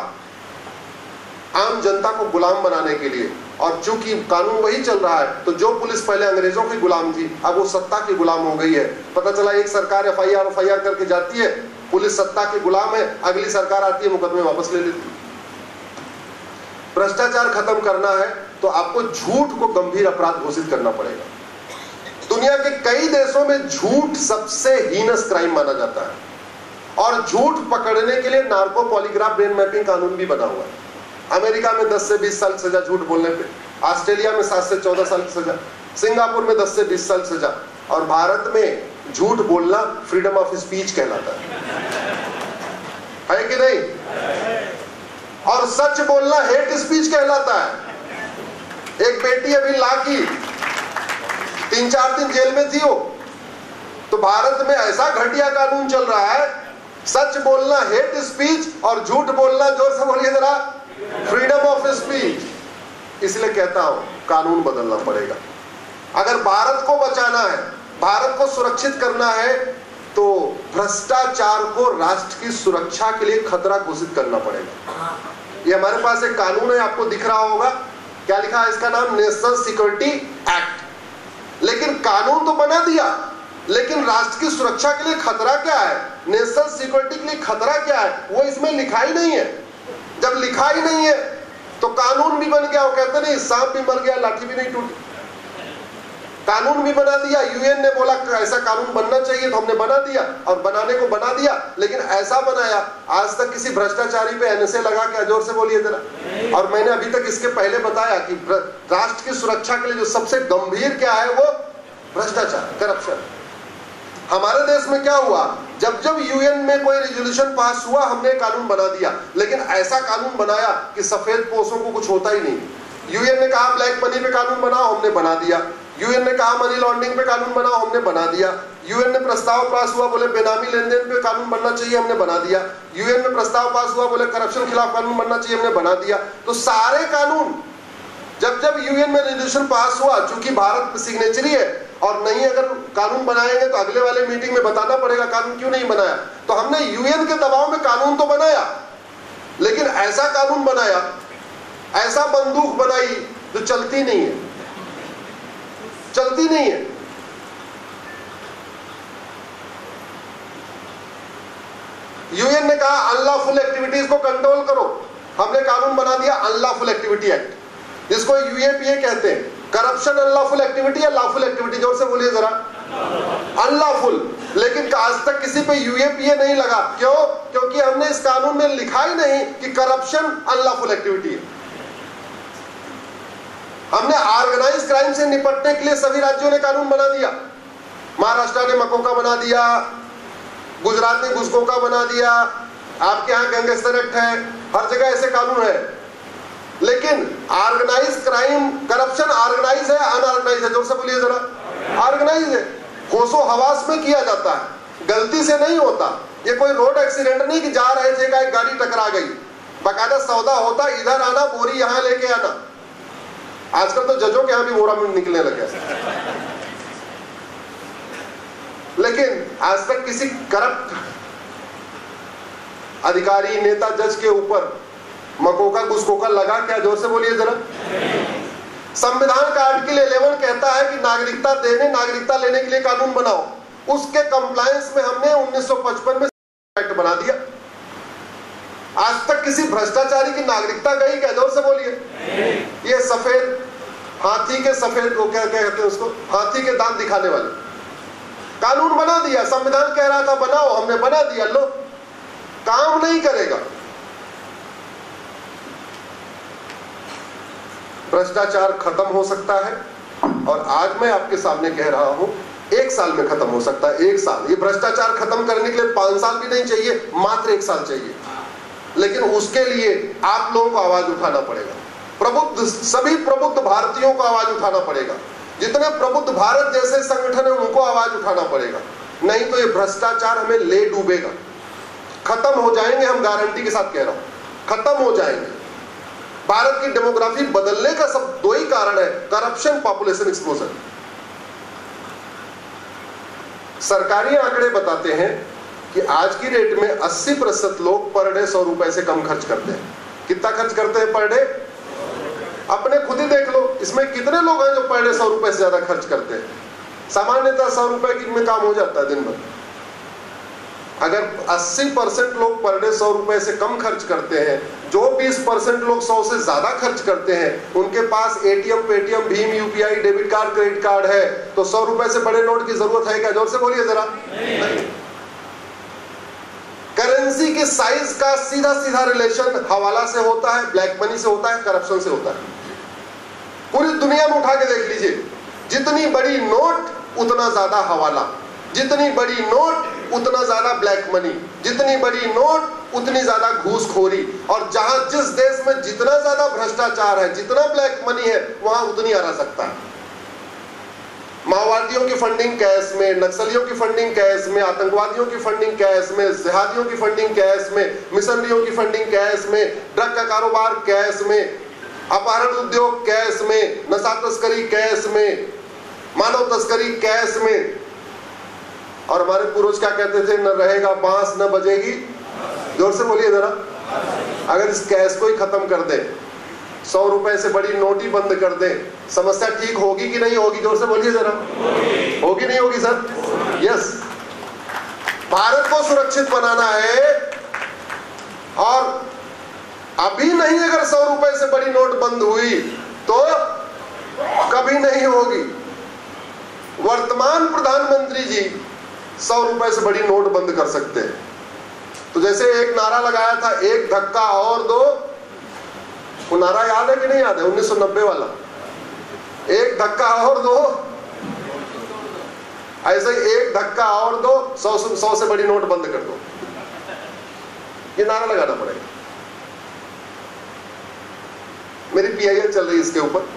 आम जनता को गुलाम बनाने के लिए, और चूंकि कानून वही चल रहा है तो जो पुलिस पहले अंग्रेजों की गुलाम थी अब वो सत्ता की गुलाम हो गई है। पता चला एक सरकार एफआईआर करके जाती है, पुलिस सत्ता की गुलाम है, अगली सरकार आती है मुकदमे वापस ले लेती है। भ्रष्टाचार खत्म करना है तो आपको झूठ को गंभीर अपराध घोषित करना पड़ेगा। दुनिया के कई देशों में झूठ सबसे हीनस क्राइम माना जाता है और झूठ पकड़ने के लिए नार्को पॉलीग्राफ ब्रेन मैपिंग कानून भी बना हुआ है। अमेरिका में 10 से 20 साल सजा झूठ बोलने पे, ऑस्ट्रेलिया में 7 से 14 साल की सजा, सिंगापुर में 10 से 20 साल सजा, और भारत में झूठ बोलना फ्रीडम ऑफ स्पीच कहलाता है कि नहीं? और सच बोलना हेट स्पीच कहलाता है। एक बेटी अभी ला की 3-4 दिन जेल में थी वो, तो भारत में ऐसा घटिया कानून चल रहा है, सच बोलना हेट स्पीच और झूठ बोलना, जोर से बोलिए जरा, फ्रीडम ऑफ स्पीच। इसलिए कहता हूं कानून बदलना पड़ेगा। अगर भारत को बचाना है, भारत को सुरक्षित करना है, तो भ्रष्टाचार को राष्ट्र की सुरक्षा के लिए खतरा घोषित करना पड़ेगा। ये हमारे पास एक कानून है, आपको दिख रहा होगा, क्या लिखा है इसका नाम? National security act. लेकिन कानून तो बना दिया, लेकिन राष्ट्र की सुरक्षा के लिए खतरा क्या है, नेशनल सिक्योरिटी के लिए खतरा क्या है, वो इसमें लिखा ही नहीं है। जब लिखा ही नहीं है तो कानून भी बन गया। वो कहते नहीं सांप भी मर गया लाठी भी नहीं टूटी। कानून भी बना दिया, यूएन ने बोला ऐसा कानून बनना चाहिए तो हमने बना दिया, और बनाने को बना दिया, लेकिन ऐसा बनाया आज तक किसी भ्रष्टाचारी पे एनएसए लगा के, जोर से बोलिए जरा। और मैंने अभी तक इसके पहले बताया कि राष्ट्र की सुरक्षा के लिए जो सबसे गंभीर क्या है वो भ्रष्टाचार, करप्शन। हमारे देश में क्या हुआ, जब जब यूएन में कोई रेजोल्यूशन पास हुआ हमने कानून बना दिया, लेकिन ऐसा कानून बनाया कि सफेद पोशों को कुछ होता ही नहीं। यूएन ने कहा ब्लैक मनी पे कानून बनाओ, हमने बना दिया। यूएन ने कहा मनी लॉन्ड्रिंग पे कानून बनाओ, हमने बना दिया। यूएन ने प्रस्ताव पास हुआ, बोले बेनामी लेन देन पे कानून बनना चाहिए, हमने बना दिया। यूएन में प्रस्ताव पास हुआ, बोले करप्शन खिलाफ कानून बनना चाहिए, हमने बना दिया। तो सारे कानून जब जब यूएन में रेजोल्यूशन पास हुआ, चूंकि भारत सिग्नेचरी है और नहीं अगर कानून बनाएंगे तो अगले वाले मीटिंग में बताना पड़ेगा कानून क्यों नहीं बनाया, तो हमने यूएन के दबाव में कानून तो बनाया, लेकिन ऐसा कानून बनाया, ऐसा बंदूक बनाई जो चलती नहीं है, चलती नहीं है। यूएन ने कहा अनलॉफुल एक्टिविटीज को कंट्रोल करो, हमने कानून बना दिया अनलॉफुल एक्टिविटी एक्ट, जिसको यूएपीए कहते हैं। करप्शन अनलॉफुल एक्टिविटी या लॉफुल एक्टिविटी, जोर से बोलिए जरा। अनलॉफुल। लेकिन आज तक किसी पे यूएपीए नहीं लगा, क्यों? क्योंकि हमने इस कानून में लिखा ही नहीं कि करप्शन अनलॉफुल एक्टिविटी है। हमने ऑर्गेनाइज क्राइम से निपटने के लिए सभी राज्यों ने कानून बना दिया। महाराष्ट्र ने मकोका बना दिया, गुजरात ने घुसखोका बना दिया, आपके यहाँ गैंगस्टर एक्ट है, हर जगह ऐसे कानून है। लेकिन ऑर्गेनाइज क्राइम, करप्शन ऑर्गेनाइज है अनऑर्गेनाइज है, जोर से बोलिए जरा। ऑर्गेनाइज है, होशो हवास में किया जाता है, गलती से नहीं होता। ये कोई रोड एक्सीडेंट नहीं कि जा रहे थे एक गाड़ी टकरा गई, बाकायदा सौदा होता, इधर आना बोरी यहां लेके आना। आजकल तो जजों के यहां भी बोरा में निकलने लगे। लेकिन आज तक किसी करप्ट अधिकारी, नेता, जज के ऊपर मकोका घुसखोका लगा क्या? जोर से बोलिए जरा। संविधान का आर्टिकल 11 कहता है कि नागरिकता देने, नागरिकता लेने के लिए कानून बनाओ। उसके कंप्लायंस में हमने 1955 में एक्ट बना दिया। आज तक किसी भ्रष्टाचारी की नागरिकता गई क्या? जोर से बोलिए। ये सफेद हाथी के, सफेद को क्या कहते हैं उसको, हाथी के दांत दिखाने वाले कानून बना दिया। संविधान कह रहा था बनाओ, हमने बना दिया, लो काम नहीं करेगा। भ्रष्टाचार खत्म हो सकता है, और आज मैं आपके सामने कह रहा हूं 1 साल में खत्म हो सकता है। 1 साल। ये भ्रष्टाचार खत्म करने के लिए 5 साल भी नहीं चाहिए, मात्र 1 साल चाहिए। लेकिन उसके लिए आप लोगों को आवाज उठाना पड़ेगा। प्रबुद्ध, सभी प्रबुद्ध भारतीयों को आवाज उठाना पड़ेगा। जितने प्रबुद्ध भारत जैसे संगठन है उनको आवाज उठाना पड़ेगा, नहीं तो ये भ्रष्टाचार हमें ले डूबेगा। खत्म हो जाएंगे, हम गारंटी के साथ कह रहा हूं, खत्म हो जाएंगे। भारत की डेमोग्राफी बदलने का सब 2 ही कारण है, करप्शन, पॉपुलेशन एक्सप्लोजन। सरकारी आंकड़े बताते हैं कि आज की रेट में 80% लोग पर डे 100 रुपए से कम खर्च करते हैं। कितना खर्च करते हैं पर डे? अपने खुद ही देख लो, इसमें कितने लोग हैं जो पर डे 100 रुपए से ज्यादा खर्च करते हैं? सामान्यतः 100 रुपए में काम हो जाता है दिन भर। अगर 80% लोग पर डे 100 रुपए से कम खर्च करते हैं, जो 20% लोग 100 से ज्यादा खर्च करते हैं, उनके पास एटीएम, पेटीएम, भीम, UPI, debit card, credit card है, तो 100 रुपए से बड़े नोट की जरूरत है क्या? जोर से बोलिए जरा। नहीं। करेंसी के साइज का सीधा सीधा रिलेशन हवाला से होता है, ब्लैक मनी से होता है, करप्शन से होता है। पूरी दुनिया में उठा के देख लीजिए, जितनी बड़ी नोट उतना ज्यादा हवाला, जितनी बड़ी नोट उतना ज्यादा ब्लैक मनी, जितनी बड़ी नोट उतनी ज्यादा घूसखोरी, और जहां जिस देश में जितना ज्यादा भ्रष्टाचार है, जितना ब्लैक मनी है, वहां उतनी अराजकता है। माओवादियों की फंडिंग कैश में, नक्सलियों की फंडिंग कैश में, आतंकवादियों की फंडिंग कैश में, जिहादियों की फंडिंग कैश में, मिशनरियों की फंडिंग कैश में, ड्रग का कारोबार कैश में, अपहरण उद्योग कैश में, नशा तस्करी कैश में, मानव तस्करी कैश में। और हमारे पूर्वज क्या कहते थे? न रहेगा बांस न बजेगी। जोर से बोलिए जरा। अगर इस कैश को ही खत्म कर दे, 100 रुपए से बड़ी नोट ही बंद कर दे, समस्या ठीक होगी कि नहीं होगी? जोर से बोलिए जरा। होगी नहीं होगी सर? यस। भारत को सुरक्षित बनाना है, और अभी नहीं, अगर 100 रुपए से बड़ी नोट बंद हुई तो कभी नहीं होगी। वर्तमान प्रधानमंत्री जी 100 रुपए से बड़ी नोट बंद कर सकते हैं। तो जैसे एक नारा लगाया था, एक धक्का और दो, वो नारा याद है कि नहीं याद है? 1990 वाला, एक धक्का और दो, ऐसे एक धक्का और दो, 100 से बड़ी नोट बंद कर दो। ये नारा लगाना पड़ेगा। मेरी पीआईएल चल रही है इसके ऊपर।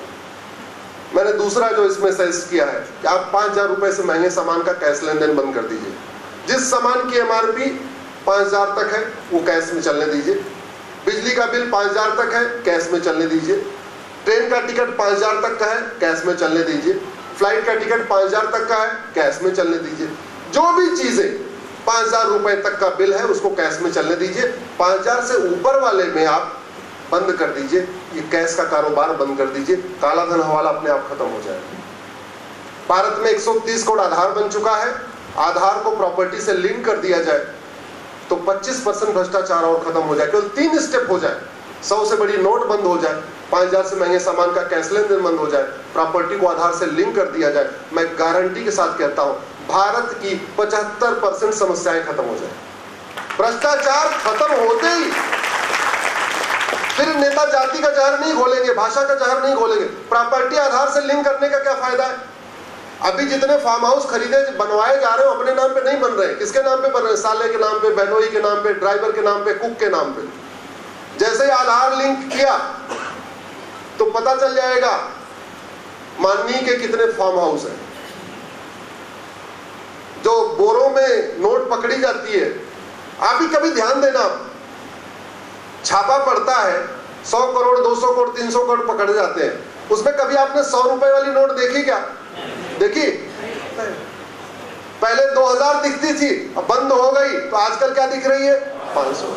मैंने दूसरा जो इसमें सजेस्ट किया है कि आप 5000 रुपए से महंगे सामान का कैश लेन देन बंद कर दीजिए। जिस सामान की एमआरपी 5000 तक है वो कैश में चलने दीजिए। बिजली का बिल 5000 तक है, कैश में चलने दीजिए। ट्रेन का टिकट 5000 तक का है, कैश में चलने दीजिए। फ्लाइट का टिकट 5000 तक का है, कैश में चलने दीजिए। जो भी चीजें 5000 रुपए तक का बिल है उसको कैश में चलने दीजिए। 5000 से ऊपर वाले में आप बंद कर दीजिए, ये कैश का कारोबार बंद कर दीजिए। काला धन हवाला अपने आप खत्म हो जाएगा। भारत में 130 करोड़ आधार बन चुका है। आधार को प्रॉपर्टी से लिंक कर दिया जाए तो 25% भ्रष्टाचार और खत्म हो जाए। केवल 3 स्टेप हो जाए, 100 से बड़ी नोट बंद हो जाए, 5000 से महंगे सामान का कैश लेन देन बंद हो जाए, प्रॉपर्टी को आधार से लिंक कर दिया जाए। मैं गारंटी के साथ कहता हूं, भारत की 75% समस्याएं खत्म हो जाए। भ्रष्टाचार खत्म होते ही फिर नेता जाति का जहर नहीं घोलेंगे, भाषा का जहर नहीं घोलेंगे। प्रॉपर्टी आधार से लिंक करने का क्या फायदा है? अभी जितने फार्म हाउस खरीदे बनवाए जा रहे हो, अपने नाम पे नहीं बन रहे। किसके नाम पे बन रहे? साले के नाम पे, बहनोई के नाम पे, ड्राइवर के नाम पे, कुक के नाम पे। जैसे ही आधार लिंक किया तो पता चल जाएगा माननीय के कितने फार्म हाउस है। जो बोरों में नोट पकड़ी जाती है, आप भी कभी ध्यान देना, छापा पड़ता है, 100 करोड़, 200 करोड़, 300 करोड़ पकड़े जाते हैं। उसमें कभी आपने 100 रुपए वाली नोट देखी क्या? देखी? पहले 2000 दिखती थी, अब बंद हो गई, तो आजकल क्या दिख रही है? 500।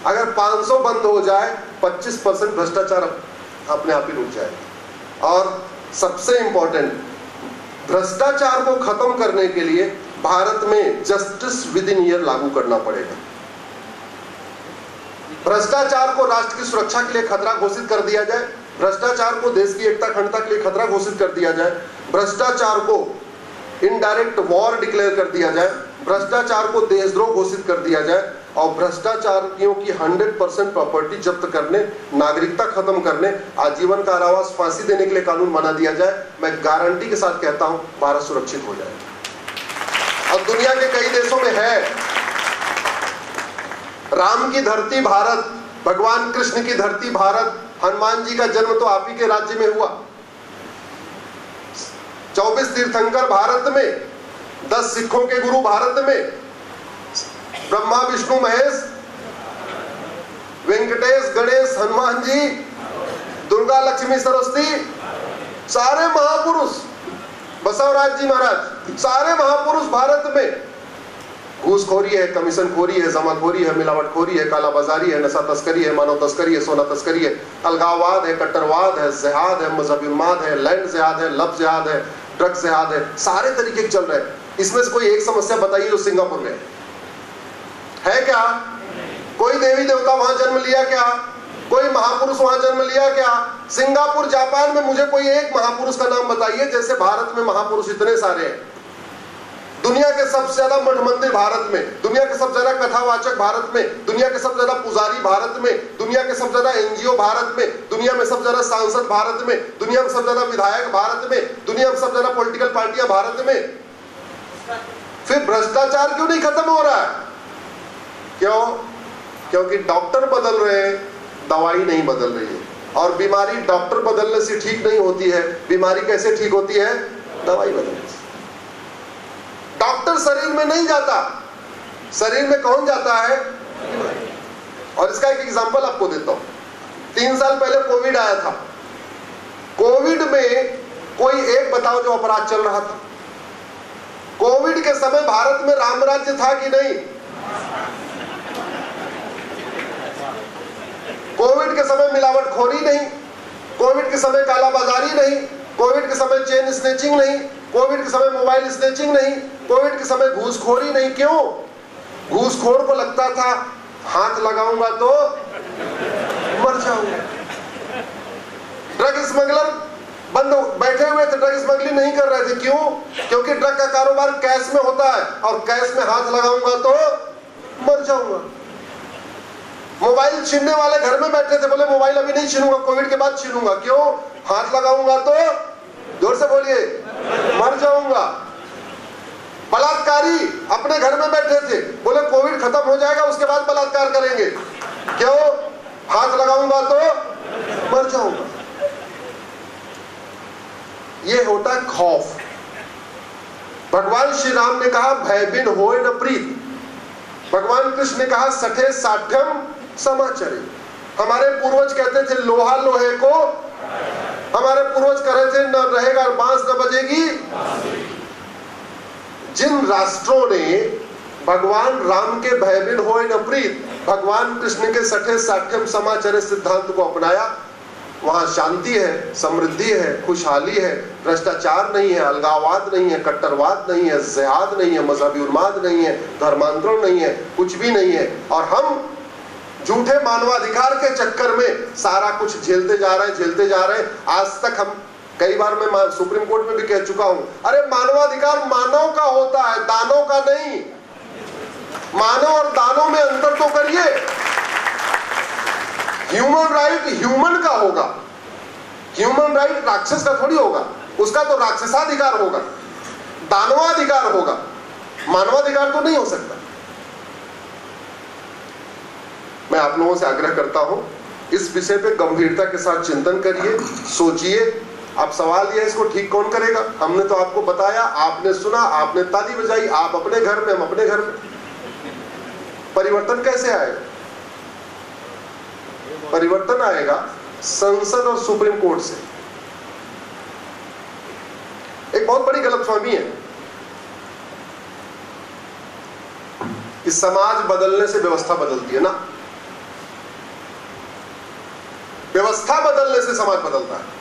अगर 500 बंद हो जाए, 25% भ्रष्टाचार अपने आप ही रुक जाएगा। और सबसे इंपॉर्टेंट, भ्रष्टाचार को खत्म करने के लिए भारत में जस्टिस विद इन ईयर लागू करना पड़ेगा। भ्रष्टाचार को राष्ट्र की सुरक्षा के लिए खतरा घोषित कर दिया जाए, भ्रष्टाचार को देश की एकता अखंडता के लिए खतरा घोषित कर दिया जाए, भ्रष्टाचार को इनडायरेक्ट वॉर डिक्लेयर कर दिया जाए, भ्रष्टाचार को देशद्रोह घोषित कर दिया जाए, और भ्रष्टाचारियों की 100% प्रॉपर्टी जब्त करने, नागरिकता खत्म करने, आजीवन कारावास, फांसी देने के लिए कानून बना दिया जाए। मैं गारंटी के साथ कहता हूं, भारत सुरक्षित हो जाएगा। और दुनिया के कई देशों में है। राम की धरती भारत, भगवान कृष्ण की धरती भारत, हनुमान जी का जन्म तो आप ही के राज्य में हुआ। 24 तीर्थंकर भारत में, 10 सिखों के गुरु भारत में, ब्रह्मा विष्णु महेश, वेंकटेश गणेश हनुमान जी, दुर्गा लक्ष्मी सरस्वती, सारे महापुरुष, बसवराज जी महाराज, सारे महापुरुष भारत में। घूसखोरी है, कमीशन खोरी है, जमाखोरी है, मिलावटखोरी है, कालाबाजारी है, नशा तस्करी है, मानव तस्करी है, सोना तस्करी है, अलगाववाद है, कट्टरवाद है, जिहाद है, मजहबी उन्माद है, लैंड जिहाद है, लव जिहाद है, ड्रग जिहाद है, सारे तरीके चल रहे हैं। इसमें से कोई एक समस्या बताइए जो सिंगापुर में है क्या? कोई देवी देवता वहां जन्म लिया क्या? कोई महापुरुष वहां जन्म लिया क्या? सिंगापुर जापान में मुझे कोई एक महापुरुष का नाम बताइए। जैसे भारत में महापुरुष इतने सारे हैं, दुनिया के सबसे ज्यादा मठ मंदिर भारत में, दुनिया के सबसे ज्यादा कथावाचक भारत में, दुनिया के सबसे ज्यादा पुजारी भारत में, दुनिया के सबसे ज्यादा एनजीओ भारत में, दुनिया में सबसे ज्यादा सांसद भारत में, दुनिया में सबसे ज्यादा विधायक भारत में, दुनिया में सबसे ज्यादा पॉलिटिकल पार्टियां भारत में। फिर भ्रष्टाचार क्यों नहीं खत्म हो रहा है? क्यों? क्योंकि डॉक्टर बदल रहे हैं, दवाई नहीं बदल रही है। और बीमारी डॉक्टर बदलने से ठीक नहीं होती है, बीमारी कैसे ठीक होती है? दवाई बदलने से। डॉक्टर शरीर में नहीं जाता, शरीर में कौन जाता है? और इसका एक एग्जांपल आपको देता हूं। 3 साल पहले कोविड आया था। कोविड में कोई एक बताओ जो अपराध चल रहा था? कोविड के समय भारत में राम राज्य था कि नहीं? कोविड के समय मिलावटखोरी नहीं, कोविड के समय कालाबाजारी नहीं, कोविड के समय चेन स्नेचिंग नहीं, कोविड के समय मोबाइल स्नेचिंग नहीं, कोविड के समय घूसखोरी नहीं। क्यों? घूसखोर को लगता था हाथ लगाऊंगा तो मर जाऊंगा। ड्रग स्मगलर बंद बैठे हुए थे, ड्रग स्मगलिंग नहीं कर रहे थे। क्यों? क्योंकि ड्रग का कारोबार कैश में होता है और कैश में हाथ लगाऊंगा तो मर जाऊंगा। मोबाइल छीनने वाले घर में बैठे थे, बोले मोबाइल अभी नहीं छीनूंगा, कोविड के बाद छीनूंगा। क्यों? हाथ लगाऊंगा तो, जोर से बोलिए, मर जाऊंगा। बलात्कारी अपने घर में बैठे थे, बोले कोविड खत्म हो जाएगा उसके बाद बलात्कार करेंगे। क्यों? हाथ लगाऊंगा तो मर जाऊंगा। ये होता है खौफ। भगवान श्री राम ने कहा भयबिन होए न प्रीत। भगवान कृष्ण ने कहा सठे साठ्यम समाचरे। हमारे पूर्वज कहते थे लोहा लोहे को, हमारे पूर्वज कह रहे थे न रहेगा बांस न बजेगी। जिन राष्ट्रों ने भगवान राम के भयबिन होए न प्रीत, भगवान कृष्ण के सठे साठ्यम समाचरे सिद्धांत को अपनाया, वहां शांति है, समृद्धि है, खुशहाली है, भ्रष्टाचार नहीं है, अलगाववाद नहीं है, कट्टरवाद नहीं है, जिहाद नहीं है, मजहबी उन्माद नहीं है, धर्मांतरण नहीं है, कुछ भी नहीं है। और हम झूठे मानवाधिकार के चक्कर में सारा कुछ झेलते जा रहे हैं। आज तक हम कई बार मैं सुप्रीम कोर्ट में भी कह चुका हूं, अरे मानवाधिकार मानव का होता है, दानों का नहीं। मानव और दानों में अंतर तो करिए। ह्यूमन राइट ह्यूमन का होगा, ह्यूमन राइट राक्षस का थोड़ी होगा, उसका तो राक्षसाधिकार होगा, दानवाधिकार होगा, मानवाधिकार तो नहीं हो सकता। मैं आप लोगों से आग्रह करता हूं, इस विषय पे गंभीरता के साथ चिंतन करिए, सोचिए। अब सवाल यह है इसको ठीक कौन करेगा? हमने तो आपको बताया, आपने सुना, आपने ताली बजाई, आप अपने घर में, हम अपने घर में। परिवर्तन कैसे आएगा? परिवर्तन आएगा संसद और सुप्रीम कोर्ट से। एक बहुत बड़ी गलतफहमी है कि समाज बदलने से व्यवस्था बदलती है ना। व्यवस्था बदलने से समाज बदलता है।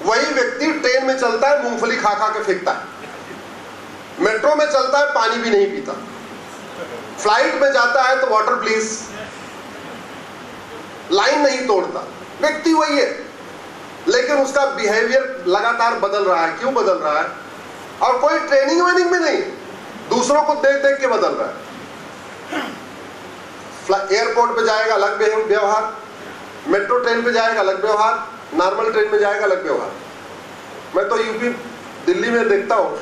वही व्यक्ति ट्रेन में चलता है, मूंगफली खा खा के फेंकता है, मेट्रो में चलता है, पानी भी नहीं पीता, फ्लाइट में जाता है तो वाटर प्लीज, लाइन नहीं तोड़ता, व्यक्ति वही है, लेकिन उसका बिहेवियर लगातार बदल रहा है। क्यों बदल रहा है? और कोई ट्रेनिंग वेनिंग में नहीं, दूसरों को देख देख के बदल रहा है। एयरपोर्ट पे जाएगा अलग व्यवहार, मेट्रो ट्रेन पे जाएगा अलग व्यवहार, नॉर्मल ट्रेन में जाएगा अलग व्यवहार। मैं तो यूपी दिल्ली में देखता हूं,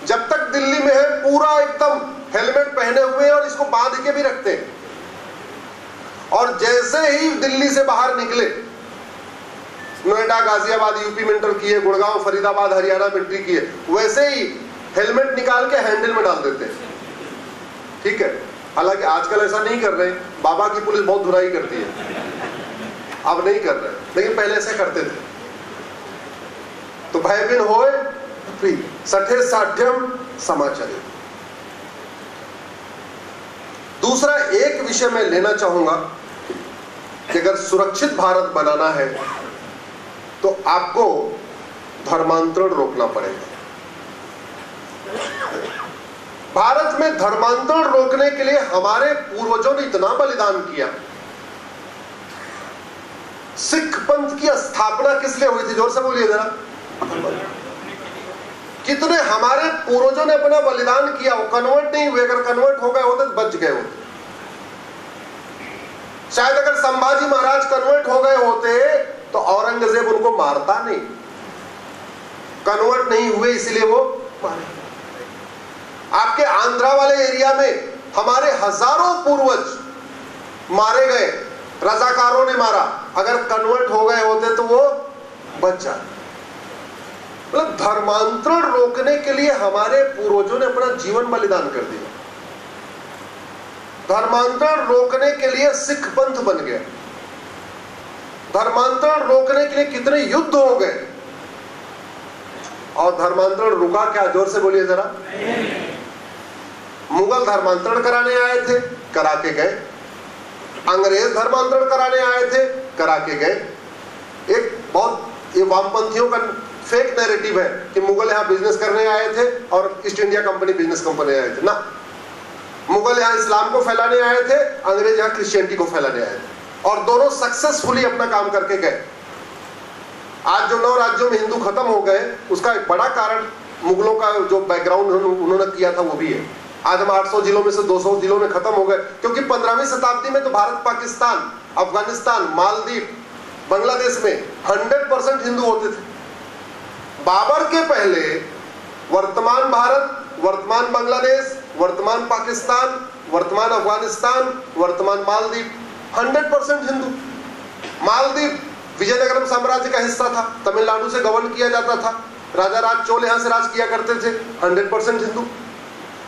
जब तक दिल्ली में है पूरा एकदम हेलमेट पहने हुए और इसको बांध के भी रखते हैं, और जैसे ही दिल्ली से बाहर निकले, नोएडा, गाजियाबाद यूपी में एंटर किए, गुड़गांव, फरीदाबाद, हरियाणा में एंट्री किए, वैसे ही हेलमेट निकाल के हैंडल में डाल देते हैं। ठीक है, हालांकि आजकल ऐसा नहीं कर रहे, बाबा की पुलिस बहुत धुलाई करती है, अब नहीं कर रहे, लेकिन पहले ऐसा करते थे। तो भयबिन होए सठे साठ्यम समाचरे। दूसरा एक विषय मैं लेना चाहूंगा कि अगर सुरक्षित भारत बनाना है तो आपको धर्मांतरण रोकना पड़ेगा। भारत में धर्मांतरण रोकने के लिए हमारे पूर्वजों ने इतना बलिदान किया। सिख पंथ की स्थापना किस लिए हुई थी? जोर से बोलिए जरा। कितने हमारे पूर्वजों ने अपना बलिदान किया, वो कन्वर्ट नहीं हुए। अगर कन्वर्ट हो गए होते तो बच गए होते। शायद अगर संभाजी महाराज कन्वर्ट हो गए होते तो औरंगजेब उनको मारता नहीं। कन्वर्ट नहीं हुए इसलिए वो मारे। आपके आंध्रा वाले एरिया में हमारे हजारों पूर्वज मारे गए, रजाकारों ने मारा। अगर कन्वर्ट हो गए होते तो वो बच जाते। मतलब धर्मांतरण रोकने के लिए हमारे पूर्वजों ने अपना जीवन बलिदान कर दिया। धर्मांतरण रोकने के लिए सिख पंथ बन गया। धर्मांतरण रोकने के लिए कितने युद्ध हो गए, और धर्मांतरण रुका क्या? जोर से बोलिए जरा। मुगल धर्मांतरण कराने आए थे, करा के गए। अंग्रेज धर्मांतरण कराने आए थे, करा के गए। एक बहुत ये वामपंथियों का फेक नैरेटिव है कि मुगल यहां बिजनेस करने आए थे और east India company business company आए थे। ना, मुगल यहां इस्लाम को फैलाने आए थे, अंग्रेज यहां क्रिश्चियनिटी को फैलाने आए थे, और दोनों सक्सेसफुली अपना काम करके गए। आज जो 9 राज्यों में हिंदू खत्म हो गए, उसका एक बड़ा कारण मुगलों का जो बैकग्राउंड उन्होंने किया था वो भी है। आज हम 800 जिलों में से 200 जिलों में खत्म हो गए, क्योंकि 15वीं शताब्दी में तो भारत, पाकिस्तान, अफगानिस्तान, मालदीव, बांग्लादेश में 100% हिंदू होते थे। बाबर के पहले वर्तमान भारत, वर्तमान बांग्लादेश, वर्तमान पाकिस्तान, वर्तमान अफगानिस्तान, वर्तमान मालदीव 100% हिंदू। मालदीव विजयनगरम साम्राज्य का हिस्सा था, तमिलनाडु से गवर्न किया जाता था, राजा राज चोल यहां से राज किया करते थे, 100% हिंदू।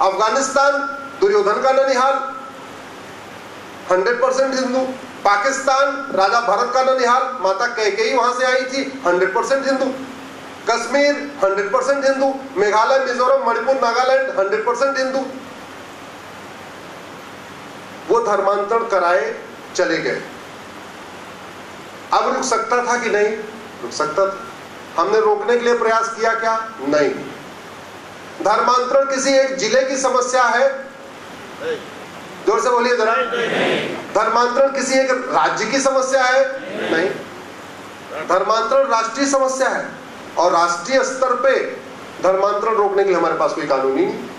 अफगानिस्तान दुर्योधन का ननिहाल, 100% हिंदू। पाकिस्तान राजा भरत का ननिहाल, माता कैकेयी वहां से आई थी, 100% हिंदू। कश्मीर 100% हिंदू। मेघालय, मिजोरम, मणिपुर, नागालैंड 100% हिंदू। वो धर्मांतरण कराए चले गए। अब रुक सकता था कि नहीं? रुक सकता था। हमने रोकने के लिए प्रयास किया क्या? नहीं। धर्मांतरण किसी एक जिले की समस्या है? जोर से बोलिए जरा। धर्मांतरण किसी एक राज्य की समस्या है? नहीं। धर्मांतरण राष्ट्रीय समस्या है, और राष्ट्रीय स्तर पे धर्मांतरण रोकने के लिए हमारे पास कोई कानून ही नहीं।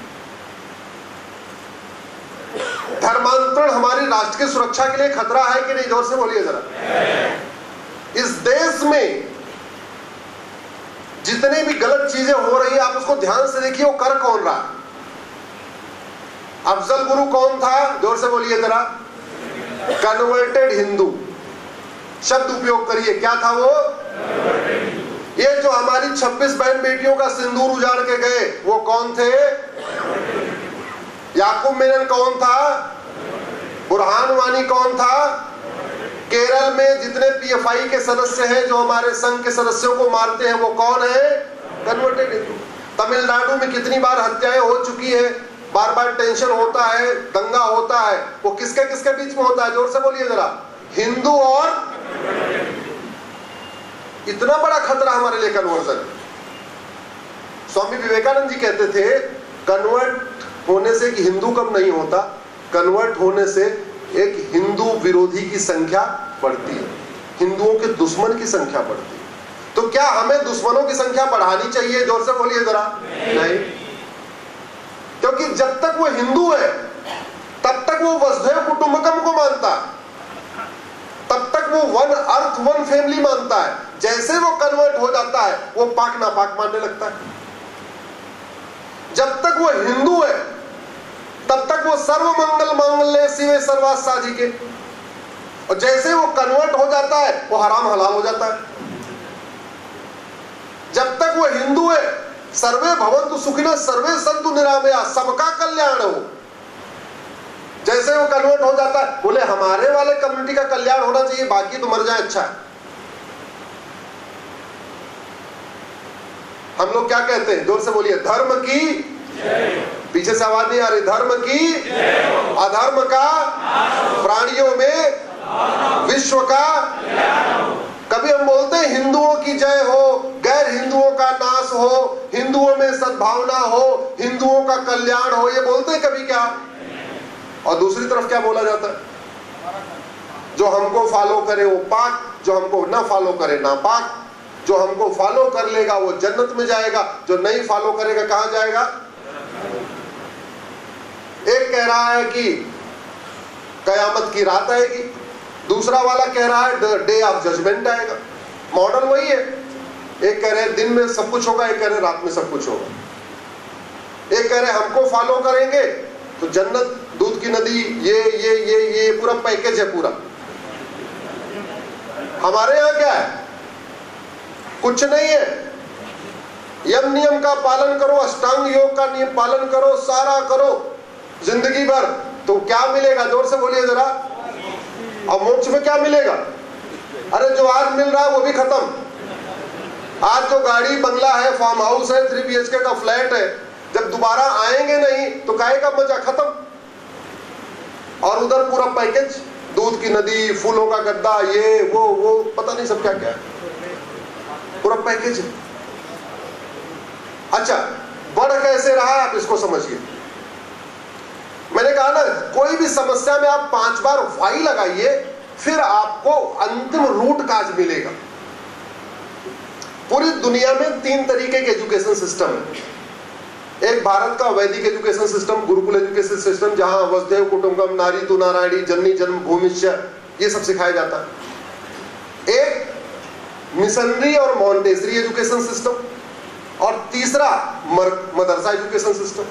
धर्मांतरण हमारी राष्ट्र की सुरक्षा के लिए खतरा है कि नहीं? जोर से बोलिए जरा। इस देश में जितनी भी गलत चीजें हो रही है, आप उसको ध्यान से देखिए, वो कर कौन रहा है? अफजल गुरु कौन था? जोर से बोलिए जरा। कन्वर्टेड हिंदू शब्द उपयोग करिए। क्या था वो? ये जो हमारी 26 बहन बेटियों का सिंदूर उजाड़ के गए, वो कौन थे? याकूब मेनन कौन था? बुरहान वानी कौन था? केरल में जितने पीएफआई के सदस्य हैं जो हमारे संघ के सदस्यों को मारते हैं, वो कौन है? कन्वर्टेड हिंदू। तमिलनाडु में कितनी बार हत्याएं हो चुकी है, बार बार टेंशन होता है, दंगा होता है, वो किसके किसके बीच में होता है? जोर से बोलिए जरा। हिंदू और इतना बड़ा खतरा हमारे लिए कन्वर्जन। स्वामी विवेकानंद जी कहते थे, कन्वर्ट होने से एक हिंदू कम नहीं होता, कन्वर्ट होने से एक हिंदू विरोधी की संख्या बढ़ती है, हिंदुओं के दुश्मन की संख्या बढ़ती है। तो क्या हमें दुश्मनों की संख्या बढ़ानी चाहिए? जोर से बोलिए जरा। नहीं, क्योंकि जब तक वो हिंदू है तब तक वो वसुधैव कुटुंबकम को मानता है, तब तक वो वन अर्थ वन फैमिली मानता है। जैसे वो कन्वर्ट हो जाता है, वो पाक नापाक मानने लगता है। जब तक वो हिंदू है तब तक वो सर्व मंगल मांगल्ये शिवे सर्वार्थ साधिके, और जैसे वो कन्वर्ट हो जाता है, वो हराम हलाल हो जाता है। जब तक वो हिंदू है, सर्वे भवन्तु सुखिनः सर्वे सन्तु निरामयाः, सबका कल्याण हो। जैसे वो कन्वर्ट हो जाता है, बोले हमारे वाले कम्युनिटी का कल्याण होना चाहिए, बाकी तो मर जाए अच्छा है। हम लोग क्या कहते हैं? जोर से बोलिए। धर्म की, पीछे से आवाज नहीं आ रही। धर्म की, अधर्म का, प्राणियों में विश्व का। कभी हम बोलते हैं हिंदुओं की जय हो, गैर हिंदुओं का नाश हो, हिंदुओं में सद्भावना हो, हिंदुओं का कल्याण हो, ये बोलते हैं कभी क्या? और दूसरी तरफ क्या बोला जाता है? जो हमको फॉलो करे वो पाक, जो हमको ना फॉलो करे ना पाक। जो हमको फॉलो कर लेगा वो जन्नत में जाएगा, जो नहीं फॉलो करेगा कहां जाएगा? एक कह रहा है कि कयामत की रात आएगी, दूसरा वाला कह रहा है डे ऑफ जजमेंट आएगा। मॉडल वही है। एक कह रहे हैं दिन में सब कुछ होगा, एक कह रहे हैं रात में सब कुछ होगा। एक कह रहे हैं हमको फॉलो करेंगे तो जन्नत, दूध की नदी, ये पूरा पैकेज है पूरा। हमारे यहाँ क्या है? कुछ नहीं है। यम नियम का पालन करो, अष्टांग योग का नियम पालन करो, सारा करो जिंदगी भर, तो क्या मिलेगा? जोर से बोलिए जरा। और मोक्ष में क्या मिलेगा? अरे जो आज मिल रहा है वो भी खत्म। आज जो गाड़ी बंगला है, फार्म हाउस है, 3 BHK का फ्लैट है, जब दोबारा आएंगे नहीं तो काहे का मजा? खत्म। और उधर पूरा पैकेज, दूध की नदी, फूलों का गद्दा, ये वो पता नहीं सब क्या क्या है, पूरा पैकेज है। अच्छा, बढ़ कैसे रहा है आप इसको समझिए। मैंने कहा ना, कोई भी समस्या में आप 5 बार वाई लगाइए, फिर आपको अंतिम रूट काज मिलेगा। पूरी दुनिया में 3 तरीके के एजुकेशन सिस्टम है। एक भारत का वैदिक education system, Gurukul education system, जहां वसुधैव कुटुंबकम, नारी तु नारायणी, जननी जन्म भूमिश्च, ये सब सिखाया जाता है। एक मिशनरी और मॉन्टेसरी एजुकेशन सिस्टम, और तीसरा मदरसा एजुकेशन सिस्टम।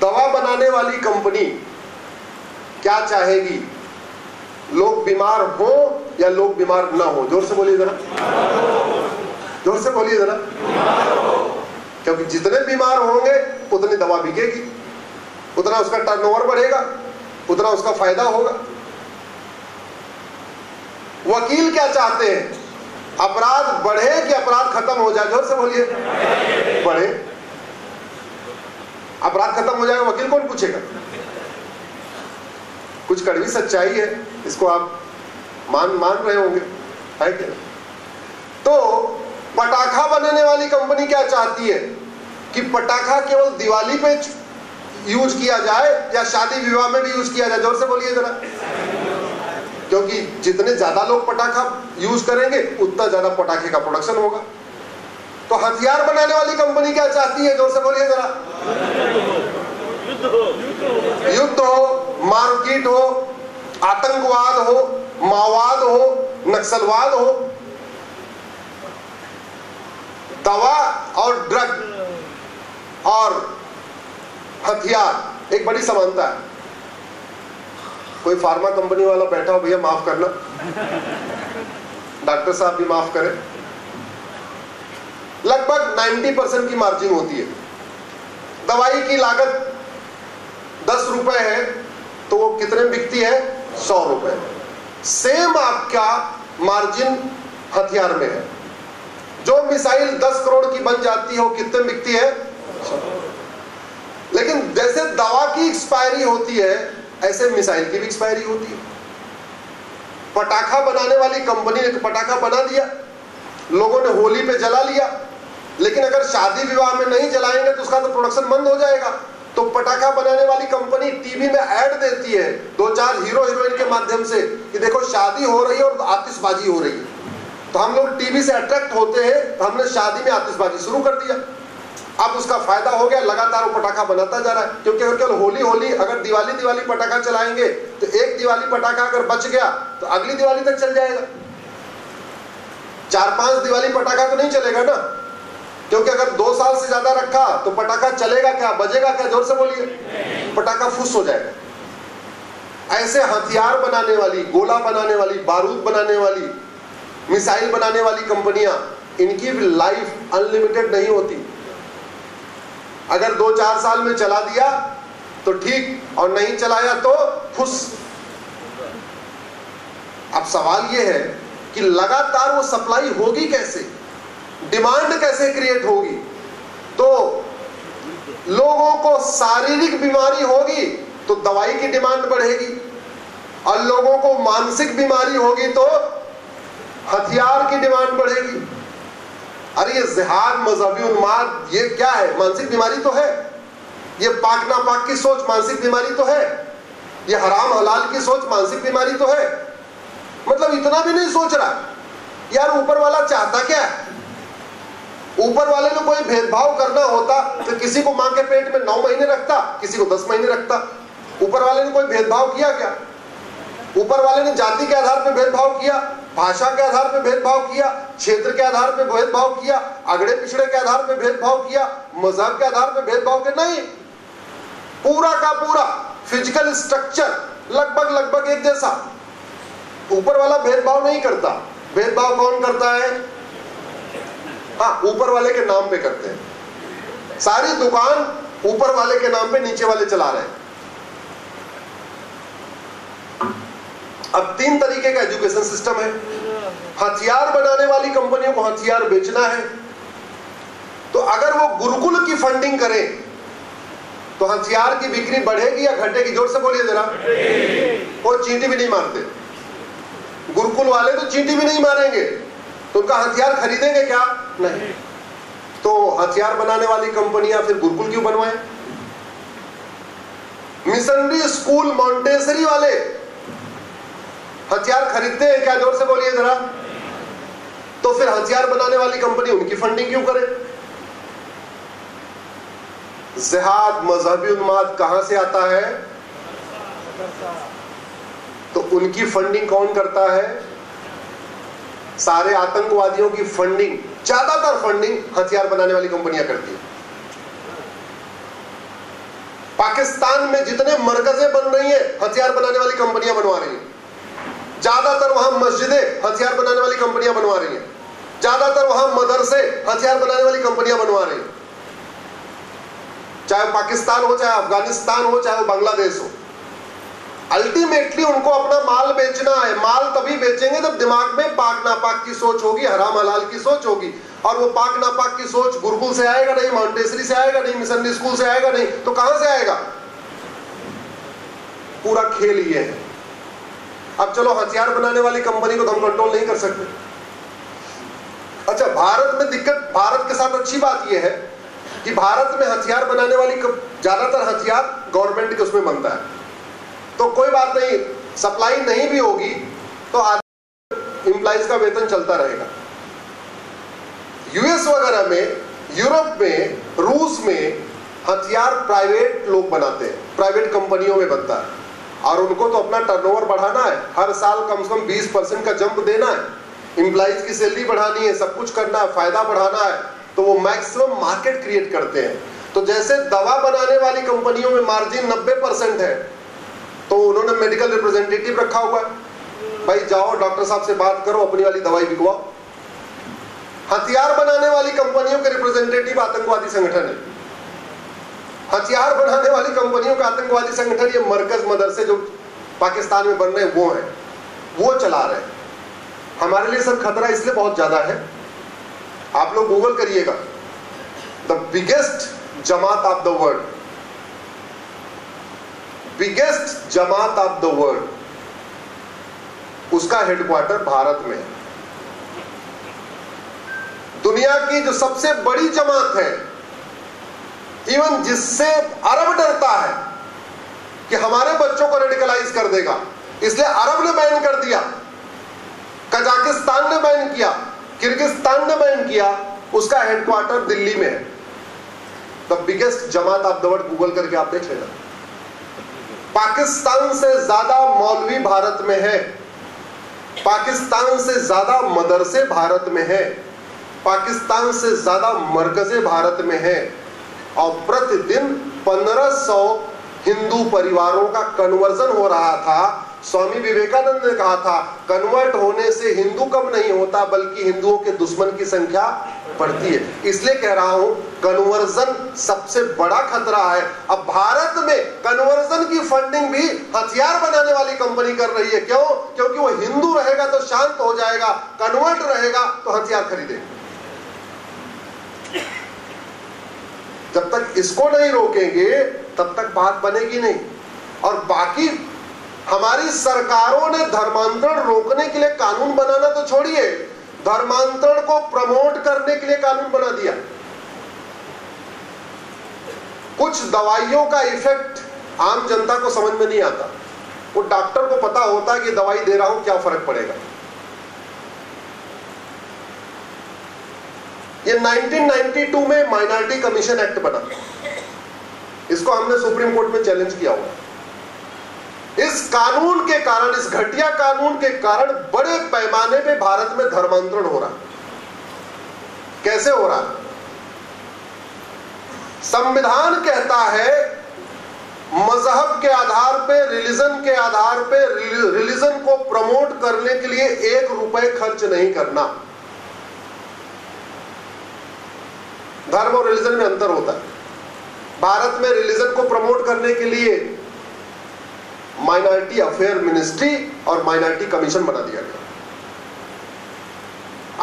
दवा बनाने वाली कंपनी क्या चाहेगी? लोग बीमार हो या लोग बीमार ना हो? जोर से बोलिए जरा, जोर से बोलिए जरा। क्योंकि जितने बीमार होंगे उतनी दवा बिकेगी, उतना उसका टर्नओवर बढ़ेगा, उतना उसका फायदा होगा। वकील क्या चाहते हैं? अपराध बढ़े कि अपराध खत्म हो जाए? जोर से बोलिए। बढ़े। अपराध खत्म हो जाएगा, वकील कौन पूछेगा? कुछ कड़वी सच्चाई है, इसको आप मान रहे होंगे, है क्या? तो पटाखा बनाने वाली कंपनी क्या चाहती है कि पटाखा केवल दिवाली पे यूज किया जाए या शादी विवाह में भी यूज किया जाए? जोर से बोलिए जरा। क्योंकि जितने ज्यादा लोग पटाखा यूज करेंगे उतना ज्यादा पटाखे का प्रोडक्शन होगा। तो हथियार बनाने वाली कंपनी क्या चाहती है? जोर से बोलिए जरा। युद्ध हो, मारपीट हो, आतंकवाद हो, माओवाद हो, नक्सलवाद हो। दवा और ड्रग और हथियार एक बड़ी समानता है। कोई फार्मा कंपनी वाला बैठा हो, भैया माफ करना, डॉक्टर साहब भी माफ करें, लगभग 90% की मार्जिन होती है। दवाई की लागत 10 रुपए है तो वो कितने बिकती है? 100 रुपए। सेम आपका मार्जिन हथियार में है। जो मिसाइल 10 करोड़ की बन जाती है वो कितने बिकती है? 100। लेकिन जैसे दवा की एक्सपायरी होती है ऐसे मिसाइल की भी एक्सपायरी होती है। पटाखा बनाने वाली कंपनी ने पटाखा बना दिया, लोगों ने होली पे जला लिया, लेकिन अगर शादी विवाह में नहीं जलाएंगे तो उसका तो प्रोडक्शन बंद हो जाएगा। तो पटाखा बनाने वाली कंपनी टीवी में ऐड देती है 2-4 हीरो हीरोइन के माध्यम से कि देखो शादी हो रही है और आतिशबाजी हो रही है। तो हम लोग टीवी से अट्रैक्ट होते हैं, तो हमने शादी में आतिशबाजी शुरू कर दिया। अब उसका फायदा हो गया, लगातार वो पटाखा बनाता जा रहा है। क्योंकि अगर केवल होली अगर दिवाली पटाखा चलाएंगे तो एक दिवाली पटाखा अगर बच गया तो अगली दिवाली तक चल जाएगा। 4-5 दिवाली पटाखा तो नहीं चलेगा ना, क्योंकि अगर 2 साल से ज्यादा रखा तो पटाखा चलेगा क्या, बजेगा क्या? जोर से बोलिए। पटाखा फुस हो जाएगा। ऐसे हथियार बनाने वाली, गोला बनाने वाली, बारूद बनाने वाली, मिसाइल बनाने वाली कंपनियां, इनकी भी लाइफ अनलिमिटेड नहीं होती। अगर 2-4 साल में चला दिया तो ठीक, और नहीं चलाया तो फुस। अब सवाल यह है कि लगातार वो सप्लाई होगी कैसे, डिमांड कैसे क्रिएट होगी? तो लोगों को शारीरिक बीमारी होगी तो दवाई की डिमांड बढ़ेगी, और लोगों को मानसिक बीमारी होगी तो हथियार की डिमांड बढ़ेगी। अरे ये जिहाद, मजहबी उन्माद, ये क्या है? मानसिक बीमारी तो है। ये पाक नापाक की सोच मानसिक बीमारी तो है। ये हराम हलाल की सोच मानसिक बीमारी तो है। मतलब इतना भी नहीं सोच रहा यार, ऊपर वाला चाहता क्या है? ऊपर वाले को कोई भेदभाव करना होता तो किसी को मां के पेट में 9 महीने रखता, किसी को 10 महीने रखता। ऊपर वाले ने कोई भेदभाव किया क्या? ऊपर वाले ने जाति के आधार पर भेदभाव किया, भाषा के आधार पर भेदभाव किया, क्षेत्र के आधार पर भेदभाव किया, अगड़े पिछड़े के आधार पर भेदभाव किया, मजहब के आधार पर भेदभाव किया? नहीं, पूरा का पूरा फिजिकल स्ट्रक्चर लगभग एक जैसा। ऊपर वाला भेदभाव नहीं करता। भेदभाव कौन करता है? हाँ, ऊपर वाले के नाम पे करते हैं। सारी दुकान ऊपर वाले के नाम पे नीचे वाले चला रहे हैं। अब 3 तरीके का एजुकेशन सिस्टम है। हथियार बनाने वाली कंपनियों को हथियार बेचना है, तो अगर वो गुरुकुल की फंडिंग करें तो हथियार की बिक्री बढ़ेगी या घटेगी? जोर से बोलिए जरा। वो चींटी भी नहीं मारते। गुरुकुल वाले तो चींटी भी नहीं मारेंगे, तो उनका हथियार खरीदेंगे क्या? नहीं। तो हथियार बनाने वाली कंपनियां फिर गुरुकुल क्यों बनवाएं? मिशनरी स्कूल, मॉन्टेसरी वाले हथियार खरीदते हैं क्या? जोर से बोलिए जरा। तो फिर हथियार बनाने वाली कंपनी उनकी फंडिंग क्यों करे? जिहाद, मजहबी उन्माद कहां से आता है? तो उनकी फंडिंग कौन करता है? सारे आतंकवादियों की फंडिंग, ज्यादातर फंडिंग हथियार बनाने वाली कंपनियां करती है। पाकिस्तान में जितने मरकजें बन रही हैं, हथियार बनाने वाली कंपनियां बनवा रही हैं। ज्यादातर वहां मस्जिदें हथियार बनाने वाली कंपनियां बनवा रही हैं। ज्यादातर वहां मदरसे हथियार बनाने वाली कंपनियां बनवा रही हैं। चाहे पाकिस्तान हो, चाहे अफगानिस्तान हो, चाहे वो बांग्लादेश हो, अल्टीमेटली उनको अपना माल बेचना है। माल तभी बेचेंगे जब दिमाग में पाक नापाक की सोच होगी, हराम हलाल की सोच होगी। और वो पाक नापाक की सोच गुरुकुल से आएगा नहीं, मॉन्टेसरी से आएगा नहीं, मिशनरी स्कूल से आएगा नहीं, तो कहां से आएगा? पूरा खेल ये है। अब चलो, हथियार बनाने वाली कंपनी को तो हम कंट्रोल नहीं कर सकते। अच्छा, भारत में दिक्कत, भारत के साथ अच्छी बात यह है कि भारत में हथियार बनाने वाली ज्यादातर हथियार गवर्नमेंट के उसमें बनता है, तो कोई बात नहीं, सप्लाई नहीं भी होगी तो एम्प्लॉइज का वेतन चलता रहेगा। यूएस वगैरह में, यूरोप में, रूस में हथियार प्राइवेट लोग बनाते हैं, प्राइवेट कंपनियों में बनता है, और उनको तो अपना टर्नओवर बढ़ाना है। हर साल कम से कम 20% का जंप देना है, एम्प्लॉइज की सैलरी बढ़ानी है, सब कुछ करना है, फायदा बढ़ाना है, तो वो मैक्सिमम मार्केट क्रिएट करते हैं। तो जैसे दवा बनाने वाली कंपनियों में मार्जिन 90% है, तो उन्होंने मेडिकल रिप्रेजेंटेटिव रखा हुआ है, भाई जाओ डॉक्टर साहब से बात करो, अपनी वाली दवाई बिकवाओ। हथियार बनाने वाली कंपनियों के रिप्रेजेंटेटिव आतंकवादी संगठन है। हथियार बनाने वाली कंपनियों का आतंकवादी संगठन, ये मरकज मदरसे जो पाकिस्तान में बन रहे हैं, वो है, वो चला रहे हैं। हमारे लिए सर खतरा इसलिए बहुत ज्यादा है, आप लोग गूगल करिएगा, the biggest Jamaat of the world, biggest Jamaat of the world, उसका हेडक्वार्टर भारत में है। दुनिया की जो सबसे बड़ी जमात है, इवन जिससे अरब डरता है कि हमारे बच्चों को रेडिकलाइज कर देगा, इसलिए अरब ने बैन कर दिया, कजाकिस्तान ने बैन किया, किर्गिस्तान ने बैन किया, उसका हेडक्वार्टर दिल्ली में है। The biggest Jamaat of the world, Google करके आप देख लेना। पाकिस्तान से ज्यादा मौलवी भारत में है, पाकिस्तान से ज्यादा मदरसे भारत में है, पाकिस्तान से ज्यादा मरकजे भारत में है, और प्रतिदिन 1500 हिंदू परिवारों का कन्वर्जन हो रहा था। स्वामी विवेकानंद ने कहा था, कन्वर्ट होने से हिंदू कम नहीं होता, बल्कि हिंदुओं के दुश्मन की संख्या बढ़ती है। इसलिए कह रहा हूं, कन्वर्जन सबसे बड़ा खतरा है। अब भारत में कन्वर्जन की फंडिंग भी हथियार बनाने वाली कंपनी कर रही है। क्यों? क्योंकि वो हिंदू रहेगा तो शांत हो जाएगा, कन्वर्ट रहेगा तो हथियार खरीदेगा। जब तक इसको नहीं रोकेंगे तब तक बात बनेगी नहीं। और बाकी हमारी सरकारों ने धर्मांतरण रोकने के लिए कानून बनाना तो छोड़िए, धर्मांतरण को प्रमोट करने के लिए कानून बना दिया। कुछ दवाइयों का इफेक्ट आम जनता को समझ में नहीं आता, वो डॉक्टर को पता होता है कि दवाई दे रहा हूं क्या फर्क पड़ेगा। ये 1992 में माइनॉरिटी कमीशन एक्ट बना, इसको हमने सुप्रीम कोर्ट में चैलेंज किया हुआ। इस कानून के कारण, इस घटिया कानून के कारण बड़े पैमाने पे भारत में धर्मांतरण हो रहा है। कैसे हो रहा है? संविधान कहता है मजहब के आधार पे, रिलीजन के आधार पे, रिलीजन को प्रमोट करने के लिए 1 रुपए खर्च नहीं करना। धर्म और रिलीजन में अंतर होता है। भारत में रिलीजन को प्रमोट करने के लिए माइनॉरिटी अफेयर मिनिस्ट्री और माइनॉरिटी कमीशन बना दिया गया।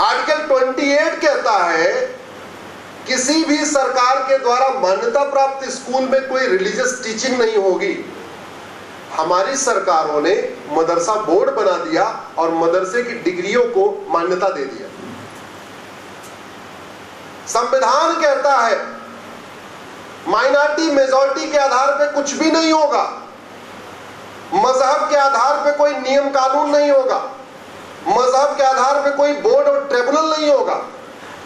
आर्टिकल 28 कहता है किसी भी सरकार के द्वारा मान्यता प्राप्त स्कूल में कोई रिलीजियस टीचिंग नहीं होगी। हमारी सरकारों ने मदरसा बोर्ड बना दिया और मदरसे की डिग्रियों को मान्यता दे दिया। संविधान कहता है माइनॉरिटी मेजॉरिटी के आधार पे कुछ भी नहीं होगा, मजहब के आधार पे कोई नियम कानून नहीं होगा, मजहब के आधार पे कोई बोर्ड और ट्रिब्यूनल नहीं होगा,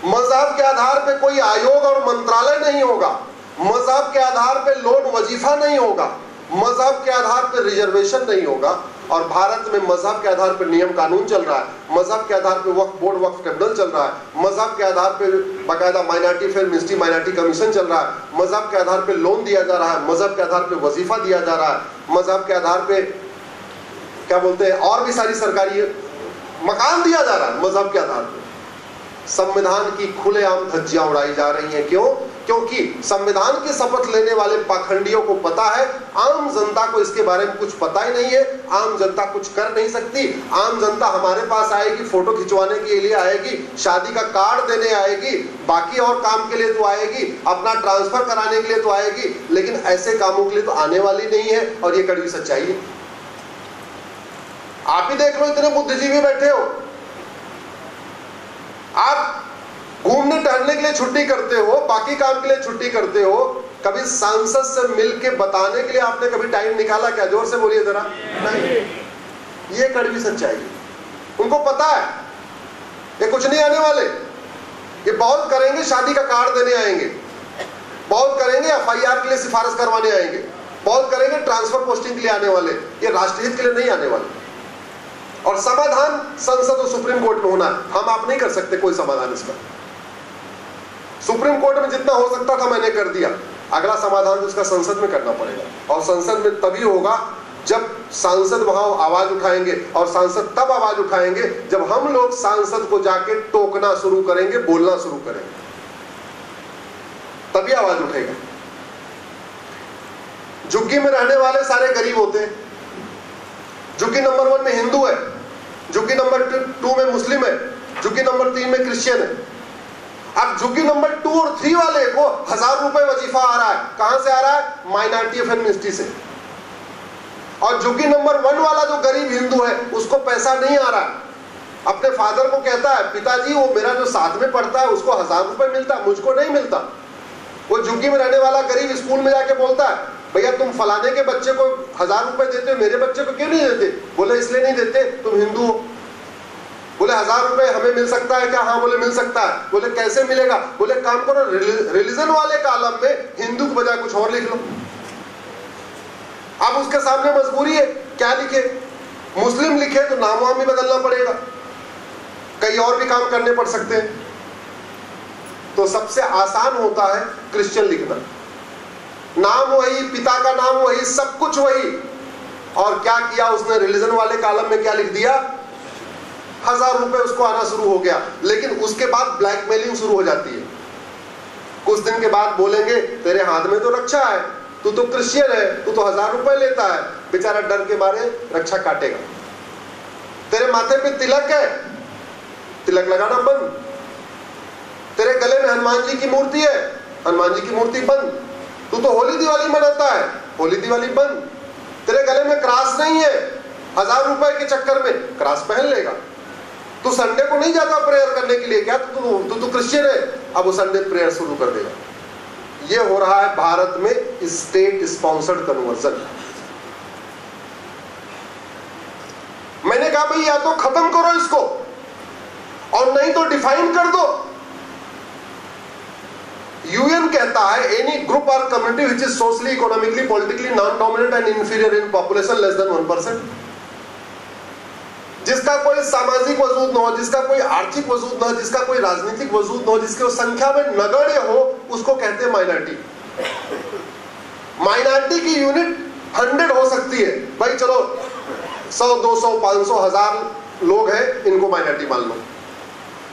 मजहब के आधार पे कोई आयोग और मंत्रालय नहीं होगा, मजहब के आधार पे लोन वजीफा नहीं होगा, मजहब के आधार पे रिजर्वेशन नहीं होगा। और भारत में मजहब के आधार पे नियम कानून चल रहा है, मजहब के आधार पे वक्फ बोर्ड, वक्फ ट्रिब्यूनल चल रहा है, मजहब के आधार पे बाकायदा minority affair ministry, minority commission चल रहा है, मजहब के आधार पे लोन दिया जा रहा है, मजहब के आधार पे वजीफा दिया जा रहा है, मजहब के आधार पे क्या बोलते हैं और भी सारी सरकारी मकान दिया जा रहा है मजहब के आधार पे। संविधान की खुलेआम धज्जियां उड़ाई जा रही हैं। क्यों? क्योंकि संविधान की शपथ लेने वाले पाखंडियों को पता है आम जनता को इसके बारे में कुछ पता ही नहीं है, आम जनता कुछ कर नहीं सकती। आम जनता हमारे पास आएगी, फोटो खिंचवाने के लिए आएगी, शादी का कार्ड देने आएगी, बाकी और काम के लिए तो आएगी, अपना ट्रांसफर कराने के लिए तो आएगी, लेकिन ऐसे कामों के लिए तो आने वाली नहीं है। और ये कड़वी सच्चाई है। आप ही देख लो, इतने बुद्धिजीवी बैठे हो, आप घूमने टहलने के लिए छुट्टी करते हो, बाकी काम के लिए छुट्टी करते हो, कभी सांसद से मिलके बताने के लिए आपने कभी टाइम निकाला क्या? जोर से बोलिए जरा। नहीं, ये कड़वी सच्चाई है। उनको पता है ये कुछ नहीं आने वाले, ये बहुत करेंगे, शादी का कार्ड देने आएंगे, बहुत करेंगे FIR के लिए सिफारिश करवाने आएंगे, बहुत करेंगे ट्रांसफर पोस्टिंग के लिए आने वाले, ये राष्ट्रहित के लिए नहीं आने वाले। और समाधान संसद और सुप्रीम कोर्ट में होना है। हम आप नहीं कर सकते कोई समाधान इसका। सुप्रीम कोर्ट में जितना हो सकता था मैंने कर दिया, अगला समाधान तो इसका संसद में करना पड़ेगा। और संसद में तभी होगा जब सांसद वहां आवाज उठाएंगे, और सांसद तब आवाज उठाएंगे जब हम लोग सांसद को जाके टोकना शुरू करेंगे, बोलना शुरू करेंगे, तभी आवाज उठेगा। झुग्गी में रहने वाले सारे गरीब होते हैं। झुग्गी नंबर 1 में हिंदू है, झुग्गी नंबर 2 में मुस्लिम है, झुग्गी नंबर 3 में क्रिश्चियन है। अब झुग्गी नंबर 2 और 3 वाले को 1000 रुपए वजीफा आ रहा है। कहां से आ रहा है? माइनॉरिटी अफेयर मिनिस्ट्री से। और झुग्गी नंबर 1 वाला जो गरीब हिंदू है उसको पैसा नहीं आ रहा है। अपने फादर को कहता है, पिताजी वो मेरा जो साथ में पढ़ता है उसको 1000 रुपए मिलता है, मुझको नहीं मिलता। वो झुग्गी में रहने वाला गरीब स्कूल में जाके बोलता है, भैया तुम फलाने के बच्चे को 1000 रुपए देते हो, मेरे बच्चे को क्यों नहीं देते? बोले इसलिए नहीं देते, तुम हिंदू हो। बोले 1000 रुपए हमें मिल सकता है क्या? हाँ। बोले मिल सकता है। बोले कैसे मिलेगा? बोले काम करो, रिलीजन वाले कॉलम में हिंदू के बजाय कुछ और लिख लो। अब उसके सामने मजबूरी है, क्या लिखे? मुस्लिम लिखे तो नाम वाम भी बदलना पड़ेगा, कई और भी काम करने पड़ सकते हैं। तो सबसे आसान होता है क्रिश्चियन लिखना, नाम वही, पिता का नाम वही, सब कुछ वही। और क्या किया उसने? रिलीजन वाले कॉलम में क्या लिख दिया? 1000 रुपए उसको आना शुरू हो गया। लेकिन उसके बाद ब्लैकमेलिंग शुरू हो जाती है। कुछ दिन के बाद बोलेंगे तेरे हाथ में तो रक्षा है, तू तो क्रिश्चियन है, तू तो 1000 रुपए लेता है। बेचारा डर के मारे रक्षा काटेगा। तेरे माथे पे तिलक है, तिलक लगाना बंद। तेरे गले में हनुमान जी की मूर्ति है, हनुमान जी की मूर्ति बंद। तू तो होली दिवाली मनाता है, होली दिवाली बंद। तेरे गले में क्रॉस नहीं है, 1000 रुपए के चक्कर में क्रॉस पहन लेगा। तू संडे को नहीं जाता प्रेयर करने के लिए क्या? तू क्रिश्चियन है, अब वो संडे प्रेयर शुरू कर देगा। ये हो रहा है भारत में स्टेट स्पॉन्सर्ड कन्वर्जन। मैंने कहा भाई या तो खत्म करो इसको और नहीं तो डिफाइन कर दो। यूएन कहता है एनी ग्रुप और community which is socially, economically, politically non dominant and inferior in population less than 1%, जिसका कोई सामाजिक वजूद न हो, जिसका कोई आर्थिक वजूद न हो, जिसका कोई राजनीतिक वजूद न हो, जिसके संख्या में नगण्य हो, उसको कहते हैं माइनॉरिटी। माइनॉरिटी की यूनिट 100 हो सकती है, भाई चलो 100, 200, 500, 1000 लोग हैं, इनको माइनॉरिटी मान लो।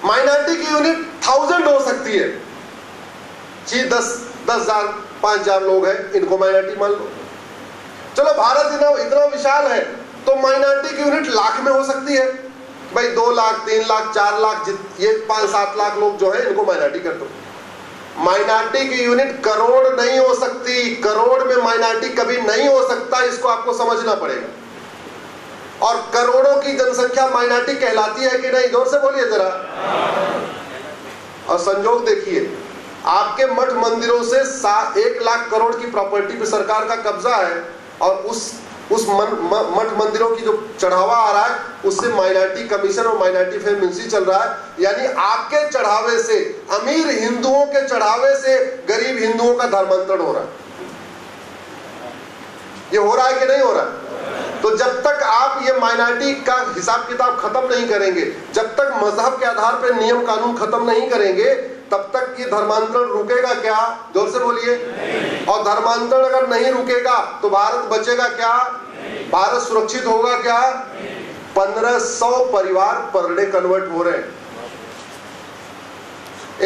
माइनॉरिटी की यूनिट 1000 हो सकती है, 10,000, 5,000 लोग हैं, इनको माइनॉरिटी मान लो। चलो भारत इतना विशाल है तो माइनॉरिटी की यूनिट लाख में हो सकती है, भाई 2 लाख, 3 लाख, 4 लाख, ये 5-7 लाख लोग जो है इनको माइनॉरिटी कर दो। माइनॉरिटी की यूनिट करोड़ नहीं हो सकती, करोड़ में माइनॉरिटी कभी नहीं हो सकता, इसको आपको समझना पड़ेगा। और करोड़ों की जनसंख्या माइनॉरिटी कहलाती है कि नहीं? जोर से बोलिए जरा। और संजोग देखिए, आपके मठ मंदिरों से 1 लाख करोड़ की प्रॉपर्टी पे सरकार का कब्जा है और उस मठ मंदिरों की जो चढ़ावा आ रहा है उससे माइनॉरिटी कमीशन और माइनॉरिटी फेयर मिनिस्ट्री चल रहा है। यानी आपके चढ़ावे से, अमीर हिंदुओं के चढ़ावे से गरीब हिंदुओं का धर्मांतरण हो रहा है। ये हो रहा है कि नहीं हो रहा है? तो जब तक आप ये माइनॉरिटी का हिसाब किताब खत्म नहीं करेंगे, जब तक मजहब के आधार पर नियम कानून खत्म नहीं करेंगे, तब तक ये धर्मांतरण रुकेगा क्या? जोर से बोलिए। और धर्मांतरण अगर नहीं रुकेगा तो भारत बचेगा क्या? भारत सुरक्षित होगा क्या? 1500 परिवार पर डे कन्वर्ट हो रहे हैं।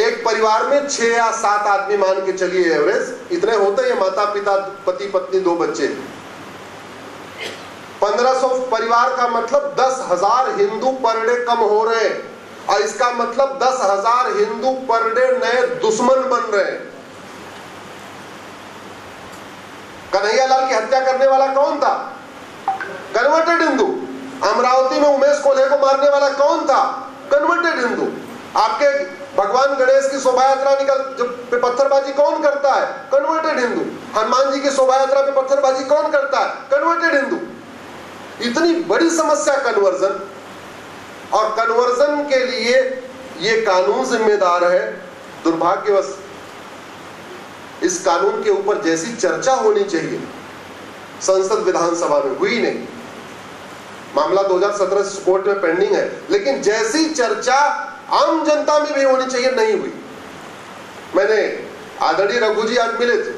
एक परिवार में 6 या 7 आदमी मान के चलिए, एवरेज इतने होते हैं, माता पिता, पति पत्नी, 2 बच्चे। 1500 परिवार का मतलब 10,000 हिंदू पर डे कम हो रहे हैं, और इसका मतलब 10,000 हिंदू पर डे नए दुश्मन बन रहे हैं। कन्हैयालाल की हत्या करने वाला कौन था? कन्वर्टेड हिंदू। अमरावती में उमेश कोल्हे को मारने वाला कौन था? कन्वर्टेड हिंदू। आपके भगवान गणेश की शोभा यात्रा जो पत्थरबाजी कौन करता है? कन्वर्टेड हिंदू। हनुमान जी की शोभा यात्रा पे पत्थरबाजी कौन करता है? कन्वर्टेड हिंदू। इतनी बड़ी समस्या कन्वर्जन, और कन्वर्जन के लिए ये कानून जिम्मेदार है। दुर्भाग्यवश इस कानून के ऊपर जैसी चर्चा होनी चाहिए संसद विधानसभा में हुई नहीं। मामला 2017 से कोर्ट में पेंडिंग है, लेकिन जैसी चर्चा आम जनता में भी होनी चाहिए नहीं हुई। मैंने आदरणीय रघु जी आज मिले थे,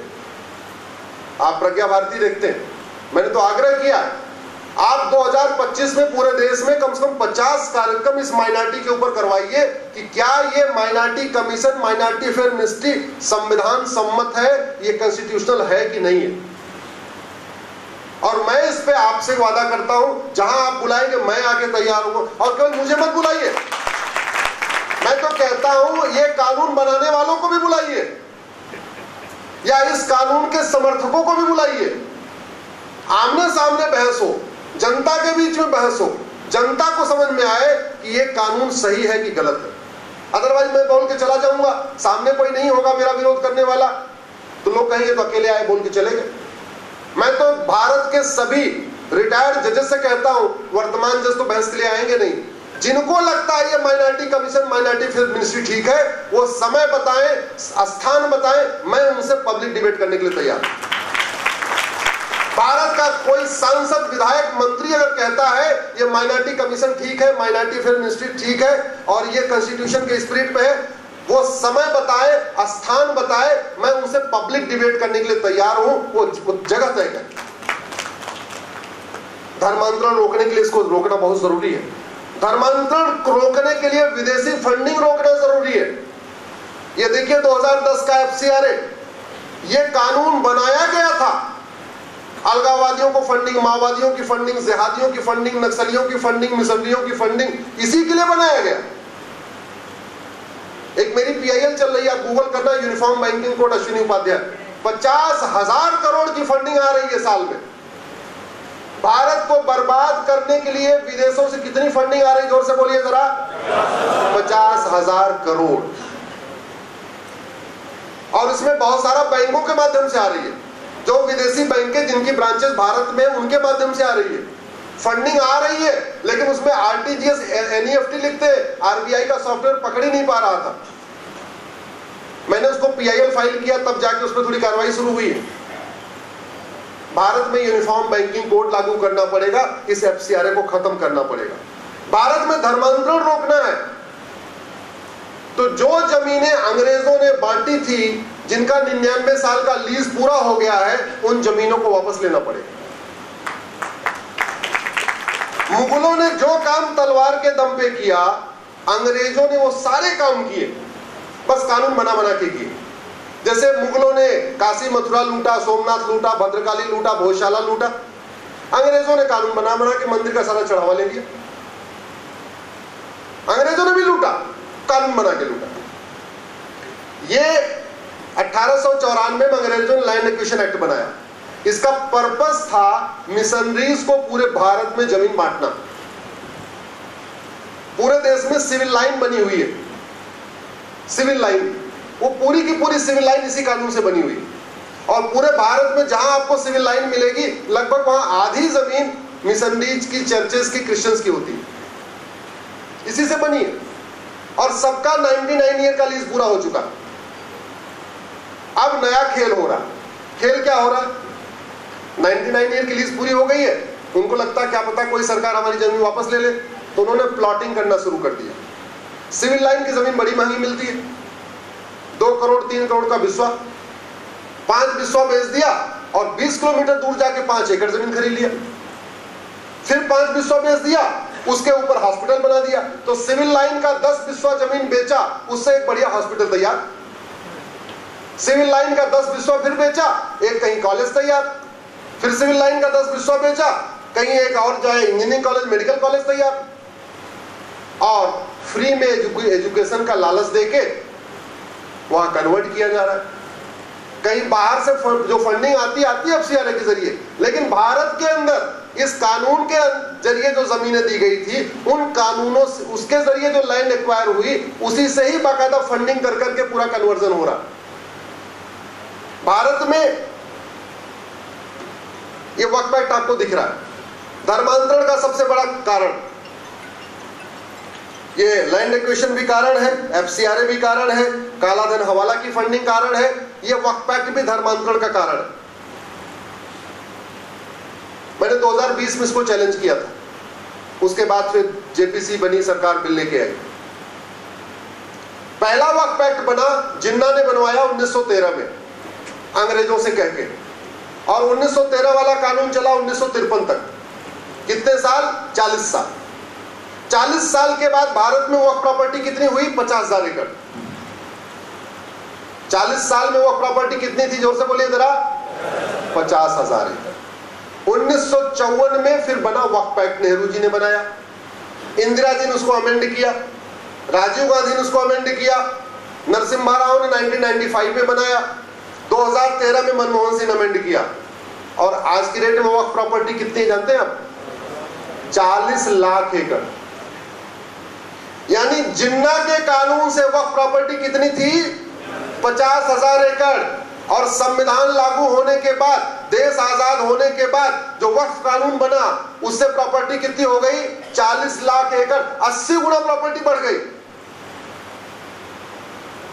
आप प्रज्ञा भारती देखते हैं, मैंने तो आग्रह किया आप 2025 में पूरे देश में कम से कम 50 कार्यक्रम इस माइनॉरिटी के ऊपर करवाइए कि क्या ये minority commission, minority affair ministry संविधान सम्मत है, ये कॉन्स्टिट्यूशनल है कि नहीं है। और मैं इस पे आपसे वादा करता हूं, जहां आप बुलाएंगे मैं आके तैयार हूं। और केवल मुझे मत बुलाइए, मैं तो कहता हूं ये कानून बनाने वालों को भी बुलाइए, या इस कानून के समर्थकों को भी बुलाइए। आमने सामने बहस हो, जनता के बीच में बहस हो, जनता को समझ में आए कि ये कानून सही है कि गलत है। अदरवाइज मैं बोल के चला जाऊंगा, सामने कोई नहीं होगा मेरा विरोध करने वाला, तो लोग कहेंगे तो अकेले आए बोल के चले गए। मैं तो भारत के सभी रिटायर्ड जजेस से कहता हूं, वर्तमान जज तो बहस के लिए आएंगे नहीं, जिनको लगता है ये minority commission, minority affair ministry ठीक है, वो समय बताएं, स्थान बताएं, मैं उनसे पब्लिक डिबेट करने के लिए तैयार हूं। भारत का कोई सांसद, विधायक, मंत्री अगर कहता है ये माइनॉरिटी कमीशन ठीक है, माइनॉरिटी अफेयर मिनिस्ट्री ठीक है और ये कॉन्स्टिट्यूशन के स्पिरिट में है, वो समय बताए, स्थान बताए, मैं उनसे पब्लिक डिबेट करने के लिए तैयार हूं, वो जगह तय करें। धर्मांतरण रोकने के लिए इसको रोकना बहुत जरूरी है। धर्मांतरण रोकने के लिए विदेशी फंडिंग रोकना जरूरी है। ये देखिए 2010 का FCRA, ये कानून बनाया गया था अलगाववादियों को फंडिंग, माओवादियों की फंडिंग, जिहादियों की फंडिंग, नक्सलियों की फंडिंग, मिसलियों की फंडिंग, इसी के लिए बनाया गया। एक मेरी PIL चल रही है, गूगल करना, uniform banking code Ashwini Upadhyay, 50,000 crore की फंडिंग आ रही है साल में। भारत को बर्बाद करने के लिए विदेशों से कितनी फंडिंग आ रही, जोर से बोलिए जरा। 50,000 करोड़। और इसमें बहुत सारा बैंकों के माध्यम से आ रही है। जो विदेशी बैंकें जिनकी ब्रांचेस भारत में, उनके माध्यम से आ रही है। फंडिंग आ रही है, लेकिन उसमें आरटीजीएस, एनईएफटी लिखते आरबीआई का सॉफ्टवेयर पकड़ ही नहीं पा रहा था। मैंने उसको पीआईएल फाइल किया, तब जाके उस पर थोड़ी कार्रवाई शुरू हुई है। भारत में यूनिफॉर्म बैंकिंग कोड लागू करना पड़ेगा, इस एफसीआरए को खत्म करना पड़ेगा। भारत में धर्मांतरण रोकना है। तो जो जमीनें अंग्रेजों ने बांटी थी, जिनका 99 साल का लीज पूरा हो गया है, उन जमीनों को वापस लेना पड़ेगा। मुगलों ने जो काम तलवार के दम पे किया, अंग्रेजों ने वो सारे काम किए, बस कानून बना बना के किए। जैसे मुगलों ने काशी मथुरा लूटा, सोमनाथ लूटा, भद्रकाली लूटा, भोजशाला लूटा, अंग्रेजों ने कानून बना बना के मंदिर का सारा चढ़ावा ले लिया। अंग्रेजों ने भी लूटा, कानून बना के लूटा। ये 1894 में अंग्रेजों ने लैंड एक्विजिशन एक्ट बनाया। इसका पर्पस था मिशनरीज को पूरे भारत में जमीन बांटना। पूरे देश में सिविल लाइन बनी हुई है, सिविल लाइन, वो पूरी की पूरी सिविल लाइन इसी कानून से बनी हुई है। और पूरे भारत में जहां आपको सिविल लाइन मिलेगी, लगभग वहां आधी जमीन मिशनरीज की, चर्चेस की, क्रिश्चियंस की होती है, इसी से बनी है। और सबका 99 ईयर का लीज पूरा हो चुका। अब नया खेल हो रहा। खेल क्या हो रहा? 99 ईयर की लीज पूरी हो गई है, उनको लगता है क्या पता कोई सरकार हमारी जमीन वापस ले ले, तो उन्होंने प्लॉटिंग करना शुरू कर दिया। सिविल लाइन की जमीन बड़ी महंगी मिलती है, 2 करोड़ 3 करोड़ का बिस्वा, 5 बिस्वा बेच दिया और 20 किलोमीटर दूर जाके 5 एकड़ जमीन खरीद लिया। फिर 5 बिस्वा बेच दिया, उसके ऊपर हॉस्पिटल बना दिया। तो सिविल लाइन का 10 बिस्वा जमीन बेचा, उससे एक बढ़िया हॉस्पिटल तैयार। सिविल लाइन का 10 बिस्वा फिर बेचा, एक कहीं कॉलेज तैयार। फिर सिविल लाइन का 10 बिस्वा बेचा, कहीं एक और जो है इंजीनियरिंग कॉलेज, मेडिकल कॉलेज तैयार। और फ्री में एजुकेशन का लालच देके वहां कन्वर्ट किया जा रहा है। कहीं बाहर से जो फंडिंग आती है एफसीआरए के जरिए, लेकिन भारत के अंदर इस कानून के जरिए जो जमीनें दी गई थी, उन कानूनों से, उसके जरिए जो लैंड एक्वायर हुई, उसी से ही बाकायदा फंडिंग कर करके पूरा कन्वर्जन हो रहा। भारत में ये वक्फ एक्ट आपको दिख रहा है। धर्मांतरण का सबसे बड़ा कारण ये लैंड एक्विजिशन भी कारण है, एफसीआरए भी कारण है, काला धन हवाला की फंडिंग कारण है, ये वक्फ एक्ट भी धर्मांतरण का कारण है। मैंने 2020 में इसको चैलेंज किया था, उसके बाद फिर जेपीसी बनी, सरकार बिल लेके आई। पहला वक्फ एक्ट बना जिन्ना ने बनवाया 1913 में अंग्रेजों से कह के, और 1913 वाला कानून चला 1953 तक। कितने साल? 40 साल। 40 साल के बाद भारत में वक्फ प्रॉपर्टी कितनी हुई? 50,000 एकड़। 40 साल में वक्फ प्रॉपर्टी कितनी थी? जोर से बोलिए जरा। 50,000 एकड़। 1954 में फिर बना वक्फ एक्ट, नेहरू जी ने बनाया, इंदिरा जी ने उसको अमेंड किया, राजीव गांधी ने उसको अमेंड किया, नरसिम्हा राव ने 1995 में बनाया, 2013 में मनमोहन सिंह ने अमेंड किया। और आज की डेट में वक्फ प्रॉपर्टी कितनी जानते हैं आप? 40 लाख एकड़। यानी जिन्ना के कानून से वक्फ प्रॉपर्टी कितनी थी? 50,000 एकड़। और संविधान लागू होने के बाद, देश आजाद होने के बाद जो वक्फ कानून बना, उससे प्रॉपर्टी कितनी हो गई? 40 लाख एकड़। 80 गुना प्रॉपर्टी बढ़ गई।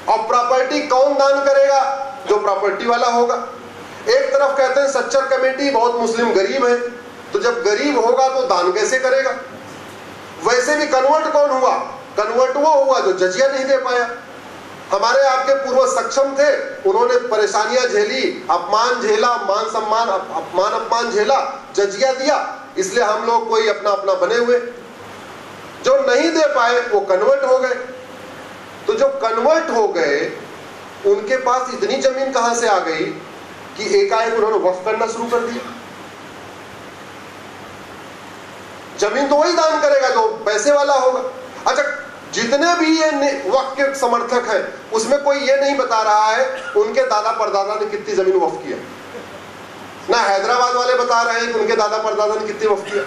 और प्रॉपर्टी कौन दान करेगा? जो प्रॉपर्टी वाला होगा। एक तरफ कहते हैं सच्चर कमेटी बहुत मुस्लिम गरीब है, तो जब गरीब होगा तो दान कैसे करेगा? वैसे भी कन्वर्ट कौन हुआ? कन्वर्ट वो हुआ जो जजिया नहीं दे पाया। हमारे आपके पूर्वज सक्षम थे, उन्होंने परेशानियां झेली, अपमान झेला, मान सम्मान, अपमान झेला, जजिया दिया, इसलिए हम लोग कोई अपना अपना बने हुए। जो नहीं दे पाए वो कन्वर्ट हो गए। तो जो कन्वर्ट हो गए उनके पास इतनी जमीन कहां से आ गई कि एकाएक उन्होंने वक्फ करना शुरू कर दिया। जमीन तो वही दान करेगा जो पैसे वाला होगा। अच्छा, जितने भी ये वक्फ के समर्थक हैं, उसमें कोई ये नहीं बता रहा है उनके दादा परदादा ने कितनी जमीन वक्फ किया। ना हैदराबाद वाले बता रहे हैं कि उनके दादा परदादा ने कितनी वक्फ किया,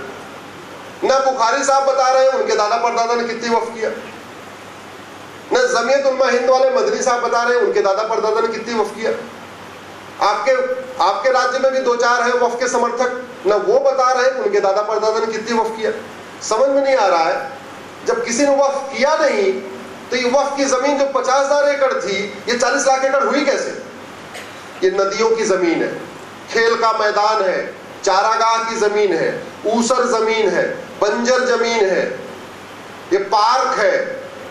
ना बुखारी साहब बता रहे हैं उनके दादा परदादा ने कितनी वक्फ किया, ना जमीयत उलमा हिंद वाले मदनी साहब बता रहे हैं उनके दादा परदादा ने कितनी वक्फ किया। आपके राज्य में भी दो चार है वक्फ के समर्थक, ना वो बता रहे हैं उनके दादा परदादा ने कितनी वक्फ किया। समझ में नहीं आ रहा है, जब किसी ने वक्फ किया नहीं तो ये वक्फ की जमीन जो 50,000 एकड़ थी ये 40 लाख एकड़ हुई कैसे? ये नदियों की जमीन है, खेल का मैदान है, चारागाह की जमीन है, ऊसर जमीन है, बंजर जमीन है, ये पार्क है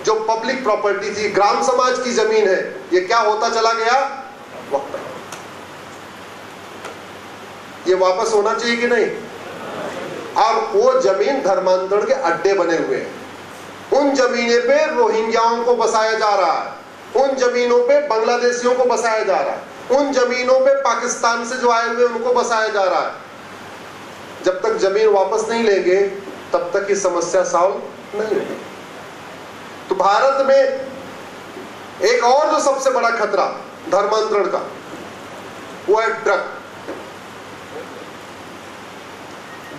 जो पब्लिक प्रॉपर्टी थी, ग्राम समाज की जमीन है, ये क्या होता चला गया? वक्त। ये वापस होना चाहिए कि नहीं? और वो जमीन धर्मांतरण के अड्डे बने हुए हैं। उन जमीने पे रोहिंग्याओं को बसाया जा रहा है, उन जमीनों पे बांग्लादेशियों को बसाया जा रहा है, उन जमीनों पे पाकिस्तान से जो आए हुए उनको बसाया जा रहा है। जब तक जमीन वापस नहीं लेंगे तब तक ये समस्या सॉल्व नहीं होगी। तो भारत में एक और जो सबसे बड़ा खतरा धर्मांतरण का वो है ड्रग।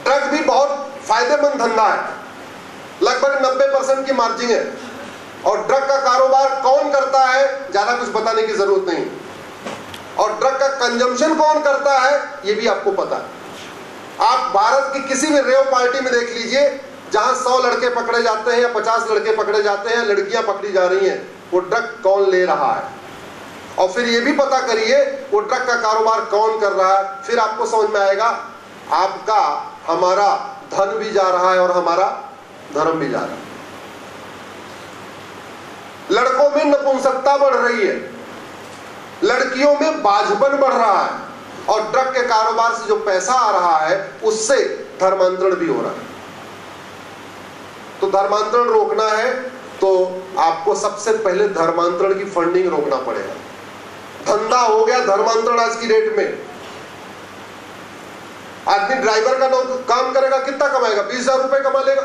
ड्रग भी बहुत फायदेमंद धंधा है, लगभग 90% की मार्जिन है। और ड्रग का कारोबार कौन करता है ज्यादा कुछ बताने की जरूरत नहीं, और ड्रग का कंजम्पशन कौन करता है ये भी आपको पता है। आप भारत की किसी भी रेव पार्टी में देख लीजिए, जहां 100 लड़के पकड़े जाते हैं या 50 लड़के पकड़े जाते हैं, लड़कियां पकड़ी जा रही हैं, वो ड्रग कौन ले रहा है। और फिर ये भी पता करिए वो ड्रग का कारोबार कौन कर रहा है, फिर आपको समझ में आएगा आपका हमारा धन भी जा रहा है और हमारा धर्म भी जा रहा है। लड़कों में नपुंसकता बढ़ रही है, लड़कियों में बाझपन बढ़ रहा है, और ड्रग के कारोबार से जो पैसा आ रहा है उससे धर्मांतरण भी हो रहा है। तो धर्मांतरण रोकना है तो आपको सबसे पहले धर्मांतरण की फंडिंग रोकना पड़ेगा। धंधा हो गया धर्मांतरण आज की डेट में। आदमी ड्राइवर का काम करेगा, कितना कमाएगा? 20,000 रुपए कमा लेगा।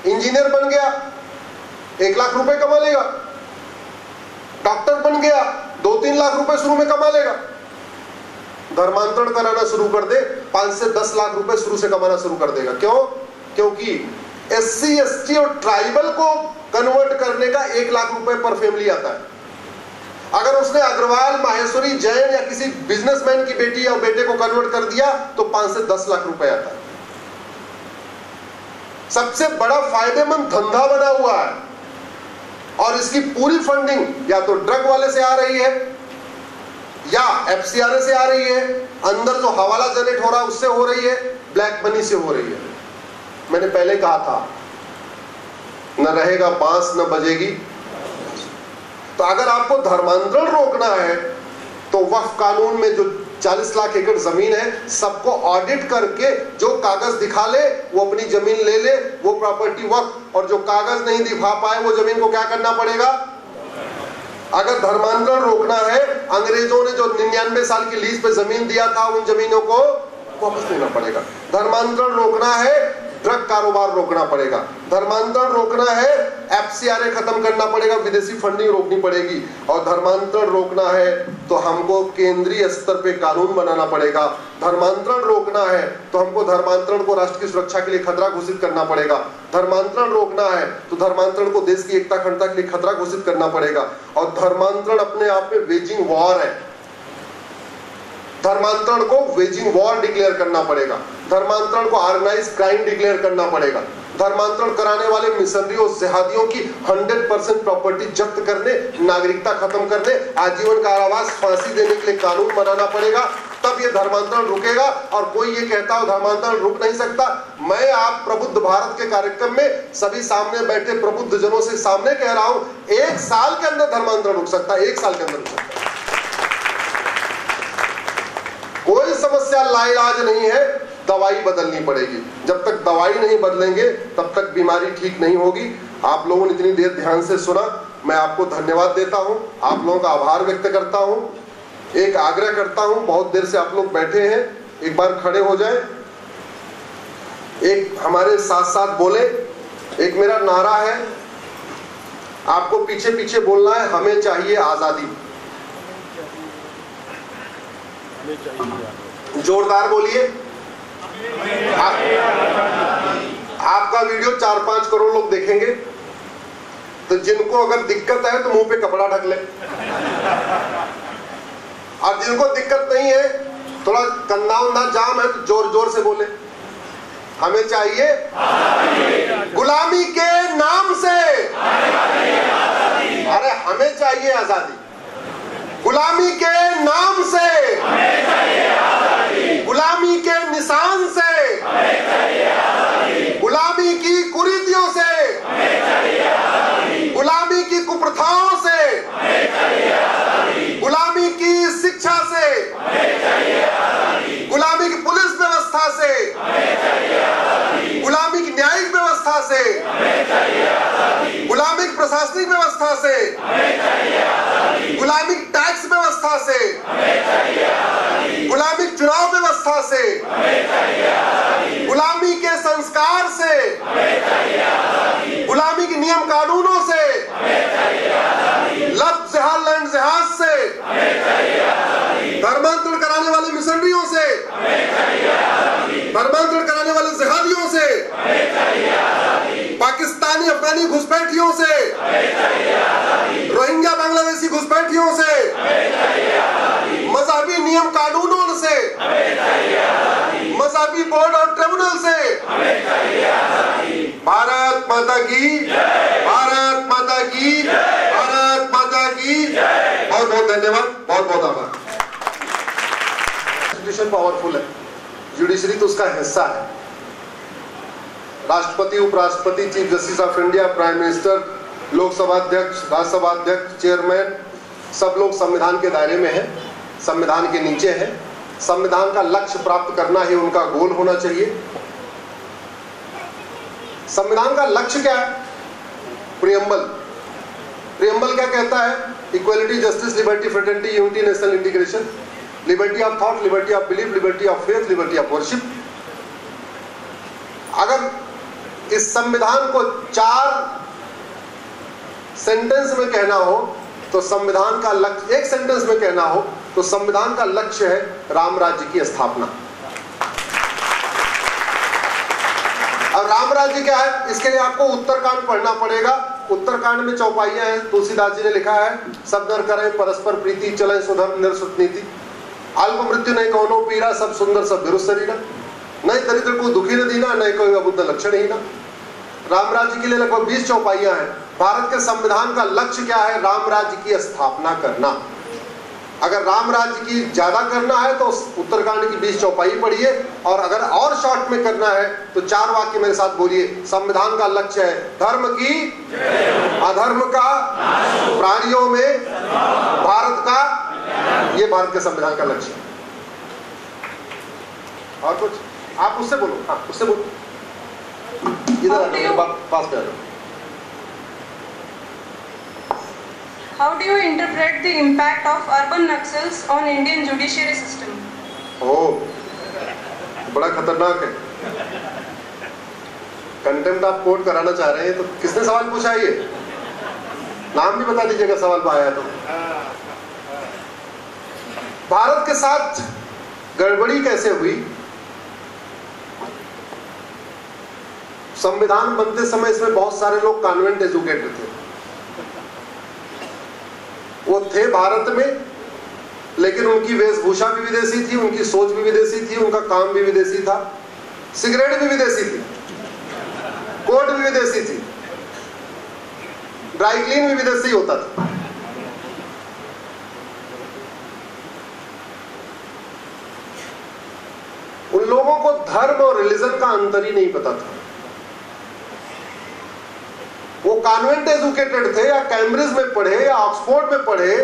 इंजीनियर बन गया 1 लाख रुपए कमा लेगा। डॉक्टर बन गया 2-3 लाख रुपए शुरू में कमा लेगा। धर्मांतरण कराना शुरू कर दे 5 से 10 लाख रुपए शुरू से कमाना शुरू कर देगा। क्यों? क्योंकि SC ST और ट्राइबल को कन्वर्ट करने का 1 लाख रुपए पर फैमिली आता है। अगर उसने अग्रवाल, माहेश्वरी, जैन या किसी बिजनेसमैन की बेटी या बेटे को कन्वर्ट कर दिया तो 5 से 10 लाख रुपए आता है। सबसे बड़ा फायदेमंद धंधा बना हुआ है, और इसकी पूरी फंडिंग या तो ड्रग वाले से आ रही है या FCRA से आ रही है, अंदर जो हवाला जनरेट हो रहा है उससे हो रही है, ब्लैक मनी से हो रही है। मैंने पहले कहा था न रहेगा बांस न बजेगी। तो अगर आपको धर्मांतरण रोकना है तो वक्फ कानून में जो 40 लाख एकड़ जमीन है सबको ऑडिट करके जो कागज दिखा ले वो अपनी जमीन ले ले, वो प्रॉपर्टी वक्फ, और जो कागज नहीं दिखा पाए वो जमीन को क्या करना पड़ेगा? अगर धर्मांतरण रोकना है, अंग्रेजों ने जो 99 साल की लीज पे जमीन दिया था उन जमीनों को वापस लेना पड़ेगा। धर्मांतरण रोकना है, ड्रग कारोबार रोकना पड़ेगा। धर्मांतरण रोकना है, FCRA खत्म करना पड़ेगा, विदेशी फंडिंग रोकनी पड़ेगी। और धर्मांतरण रोकना है तो हमको केंद्रीय स्तर पे कानून बनाना पड़ेगा। धर्मांतरण रोकना है तो हमको धर्मांतरण को राष्ट्र की सुरक्षा के लिए खतरा घोषित करना पड़ेगा। धर्मांतरण रोकना है तो धर्मांतरण को देश की एकता अखंडता के लिए खतरा घोषित करना पड़ेगा। और धर्मांतरण अपने आप में वेजिंग वॉर है, धर्मांतरण को वेजिंग वॉर डिक्लेयर करना पड़ेगा। धर्मांतरण को ऑर्गेनाइज्ड क्राइम डिक्लेयर करना पड़ेगा। धर्मांतरण कराने वाले मिशनरियों, जिहादियों की 100% प्रॉपर्टी जब्त करने, नागरिकता खत्म करने, आजीवन कारावास, फांसी देने के लिए कानून बनाना पड़ेगा, तब ये धर्मांतरण रुकेगा। और कोई ये कहता हो धर्मांतरण रुक नहीं सकता, मैं आप प्रबुद्ध भारत के कार्यक्रम में सभी सामने बैठे प्रबुद्ध जनों से सामने कह रहा हूं 1 साल के अंदर धर्मांतरण रुक सकता है, 1 साल के अंदर रुक सकता है। कोई समस्या लाइलाज नहीं है, दवाई बदलनी पड़ेगी। जब तक दवाई नहीं बदलेंगे तब तक बीमारी ठीक नहीं होगी। आप लोगों ने इतनी देर ध्यान से सुना, मैं आपको धन्यवाद देता हूं, आप लोगों का आभार व्यक्त करता हूं। एक आग्रह करता हूं, बहुत देर से आप लोग बैठे हैं, एक बार खड़े हो जाएं, एक हमारे साथ साथ बोले। एक मेरा नारा है, आपको पीछे पीछे बोलना है, हमें चाहिए आजादी। जोरदार बोलिए। आपका वीडियो 4-5 करोड़ लोग देखेंगे, तो जिनको अगर दिक्कत है तो मुंह पे कपड़ा ढक ले, और जिनको दिक्कत नहीं है, थोड़ा कंधा उंधा जाम है तो जोर जोर से बोले। हमें चाहिए गुलामी के नाम से, अरे हमें चाहिए आजादी गुलामी के नाम से, गुलामी के निशान से, गुलामी की कुरीतियों से, गुलामी की कुप्रथाओं से, गुलामी की शिक्षा से, गुलामी की पुलिस व्यवस्था से, गुलामी की न्यायिक व्यवस्था से, गुलामी की प्रशासनिक व्यवस्था से, गुलामी की टैक्स व्यवस्था से, गुलामी की चुनाव व्यवस्था से, गुलामी के संस्कार से, गुलामी के नियम कानूनों से, लफ्ज जिहाद लैंड जिहाद से, धर्मांतरण कराने वाले मिशनरियों से, धर्मांतरण कराने वाले जिहादियों से, पाकिस्तानी अफगानी घुसपैठियों से, रोहिंग्या बांग्लादेशी घुसपैठियों से, मजहबी नियम कानूनों से, मजहबी बोर्ड और ट्रिब्यूनल से। भारत माता की, भारत माता की, भारत माता की। बहुत बहुत धन्यवाद, बहुत बहुत आभार। कॉन्स्टिट्यूशन पावरफुल है, जुडिशरी तो उसका हिस्सा है। राष्ट्रपति, उपराष्ट्रपति, chief justice of India, prime minister, Lok Sabha अध्यक्ष, राज्यसभा अध्यक्ष, चेयरमैन, सब लोग संविधान के दायरे में हैं, संविधान के नीचे हैं। संविधान का लक्ष्य प्राप्त करना ही उनका गोल होना चाहिए। संविधान का लक्ष्य क्या है? प्रियम्बल। प्रियम्बल क्या कहता है? Equality, justice, liberty, fraternity, unity, national integration, liberty of thought, liberty of belief, liberty of faith, liberty of worship. अगर इस संविधान को 4 सेंटेंस में कहना हो तो संविधान का लक्ष्य, एक सेंटेंस में कहना हो तो संविधान का लक्ष्य है राम राज्य की स्थापना। और राम राज्य क्या है? इसके लिए आपको उत्तरकांड पढ़ना पड़ेगा। उत्तरकांड में चौपाइयां हैं, तुलसीदास जी ने लिखा है, सब नर करें परस्पर प्रीति, चले सुधर्म निरसुत नीति, अल्प मृत्यु नहीं कौनो पीरा, सब सुंदर सब विरुद्ध शरीरा, नहीं दरिद्र को दुखी न दीना, नहीं कोई अबुद्ध लक्षण ही ना। राम राज्य के लिए लगभग 20 चौपाइयां हैं। भारत के संविधान का लक्ष्य क्या है? राम राज्य की स्थापना करना। अगर राम राज्य की ज्यादा करना है तो उत्तरकांड की 20 चौपाई पढ़िए, और अगर और शॉर्ट में करना है तो 4 वाक्य मेरे साथ बोलिए। संविधान का लक्ष्य है धर्म की, अधर्म का, प्राणियों में भारत का, ये भारत के संविधान का लक्ष्य है। और कुछ आप उससे बोलो, हाँ उससे बोलो, इधर पास पे आ जाओ। How do you interpret the impact of urban Naxals on Indian judiciary system? ओह, बड़ा खतरनाक है। कंटेम्प्ट आप कोर्ट कराना चाह रहे हैं, तो किसने सवाल पूछा है? ये नाम भी बता दीजिएगा सवाल पे आया तो। भारत के साथ गड़बड़ी कैसे हुई? संविधान बनते समय इसमें बहुत सारे लोग कॉन्वेंट एजुकेटेड थे। वो थे भारत में, लेकिन उनकी वेशभूषा भी विदेशी थी, उनकी सोच भी विदेशी थी, उनका काम भी विदेशी था, सिगरेट भी विदेशी थी, कोट भी विदेशी थी, ड्राई क्लीन भी विदेशी होता था। उन लोगों को धर्म और रिलीजन का अंतर ही नहीं पता था। वो कॉन्वेंट एजुकेटेड थे, या कैम्ब्रिज में पढ़े या ऑक्सफोर्ड में पढ़े,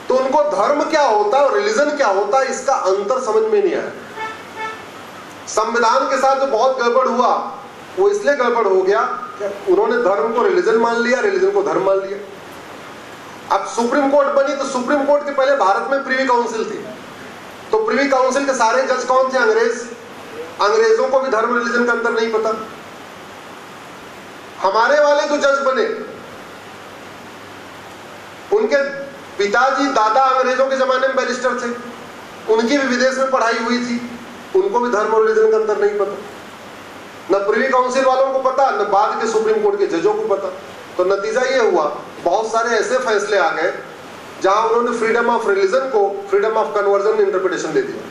तो उनको धर्म क्या होता है और रिलीजन क्या होता है इसका अंतर समझ में नहीं आया। संविधान के साथ जो बहुत गड़बड़ हुआ, वो इसलिए गड़बड़ हो गया कि उन्होंने धर्म को रिलीजन मान लिया, रिलीजन को धर्म मान लिया। अब सुप्रीम कोर्ट बनी, तो सुप्रीम कोर्ट के पहले भारत में प्रिवी काउंसिल थी, तो प्रिवी काउंसिल के सारे जज कौन थे? अंग्रेज। अंग्रेजों को भी धर्म रिलीजन का अंतर नहीं पता। हमारे वाले जो जज बने, उनके पिताजी दादा अंग्रेजों के जमाने में बैरिस्टर थे, उनकी भी विदेश में पढ़ाई हुई थी, उनको भी धर्म और रिलीजन का अंतर नहीं पता। न प्रिवी काउंसिल वालों को पता, न बाद के सुप्रीम कोर्ट के जजों को पता। तो नतीजा ये हुआ, बहुत सारे ऐसे फैसले आ गए जहां उन्होंने फ्रीडम ऑफ रिलीजन को फ्रीडम ऑफ कन्वर्जन इंटरप्रिटेशन दे दिया।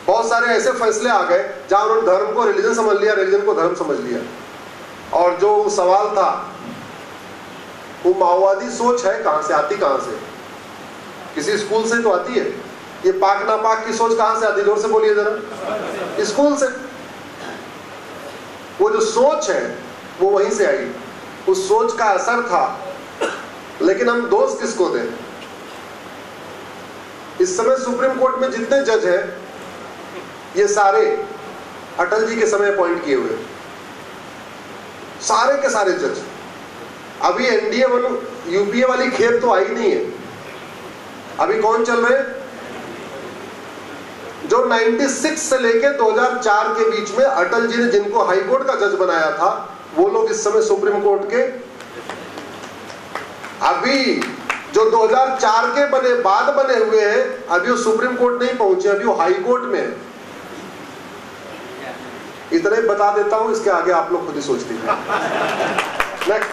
बहुत सारे ऐसे फैसले आ गए जहां उन्होंने धर्म को रिलीजन समझ लिया, रिलीजन को धर्म समझ लिया। और जो सवाल था वो माओवादी सोच है कहां से आती, कहां से? किसी स्कूल से तो आती है। ये पाक नापाक की सोच कहां से आती, जोर से बोलिए जरा। स्कूल से। वो जो सोच है वो वहीं से आई, उस सोच का असर था। लेकिन हम दोष किसको दें? इस समय सुप्रीम कोर्ट में जितने जज हैं ये सारे अटल जी के समय अपॉइंट किए हुए, सारे के सारे जज। अभी एनडीए यूपीए वाली खेप तो आई नहीं है। अभी कौन चल रहे हैं? जो 96 से लेके 2004 के बीच में अटल जी ने जिनको हाई कोर्ट का जज बनाया था, वो लोग इस समय सुप्रीम कोर्ट के। अभी जो 2004 के बाद बने हुए हैं, अभी वो सुप्रीम कोर्ट नहीं पहुंचे, अभी वो हाई कोर्ट में है। इतना ही बता देता हूं, इसके आगे आप लोग खुद ही सोच लीजिए। नेक्स्ट।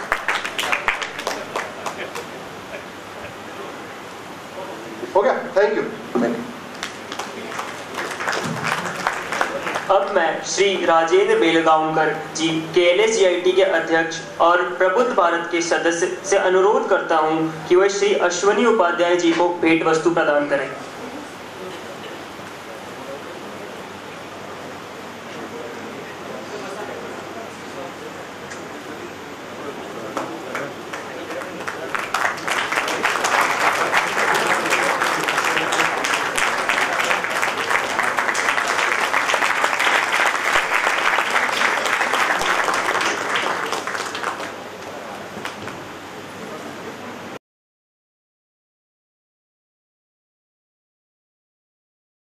हो गया, थैंक यू। अब मैं श्री राजेंद्र बेलगांवकर जी KLSGIT के अध्यक्ष और प्रबुद्ध भारत के सदस्य से अनुरोध करता हूं कि वह श्री अश्वनी उपाध्याय जी को भेंट वस्तु प्रदान करें।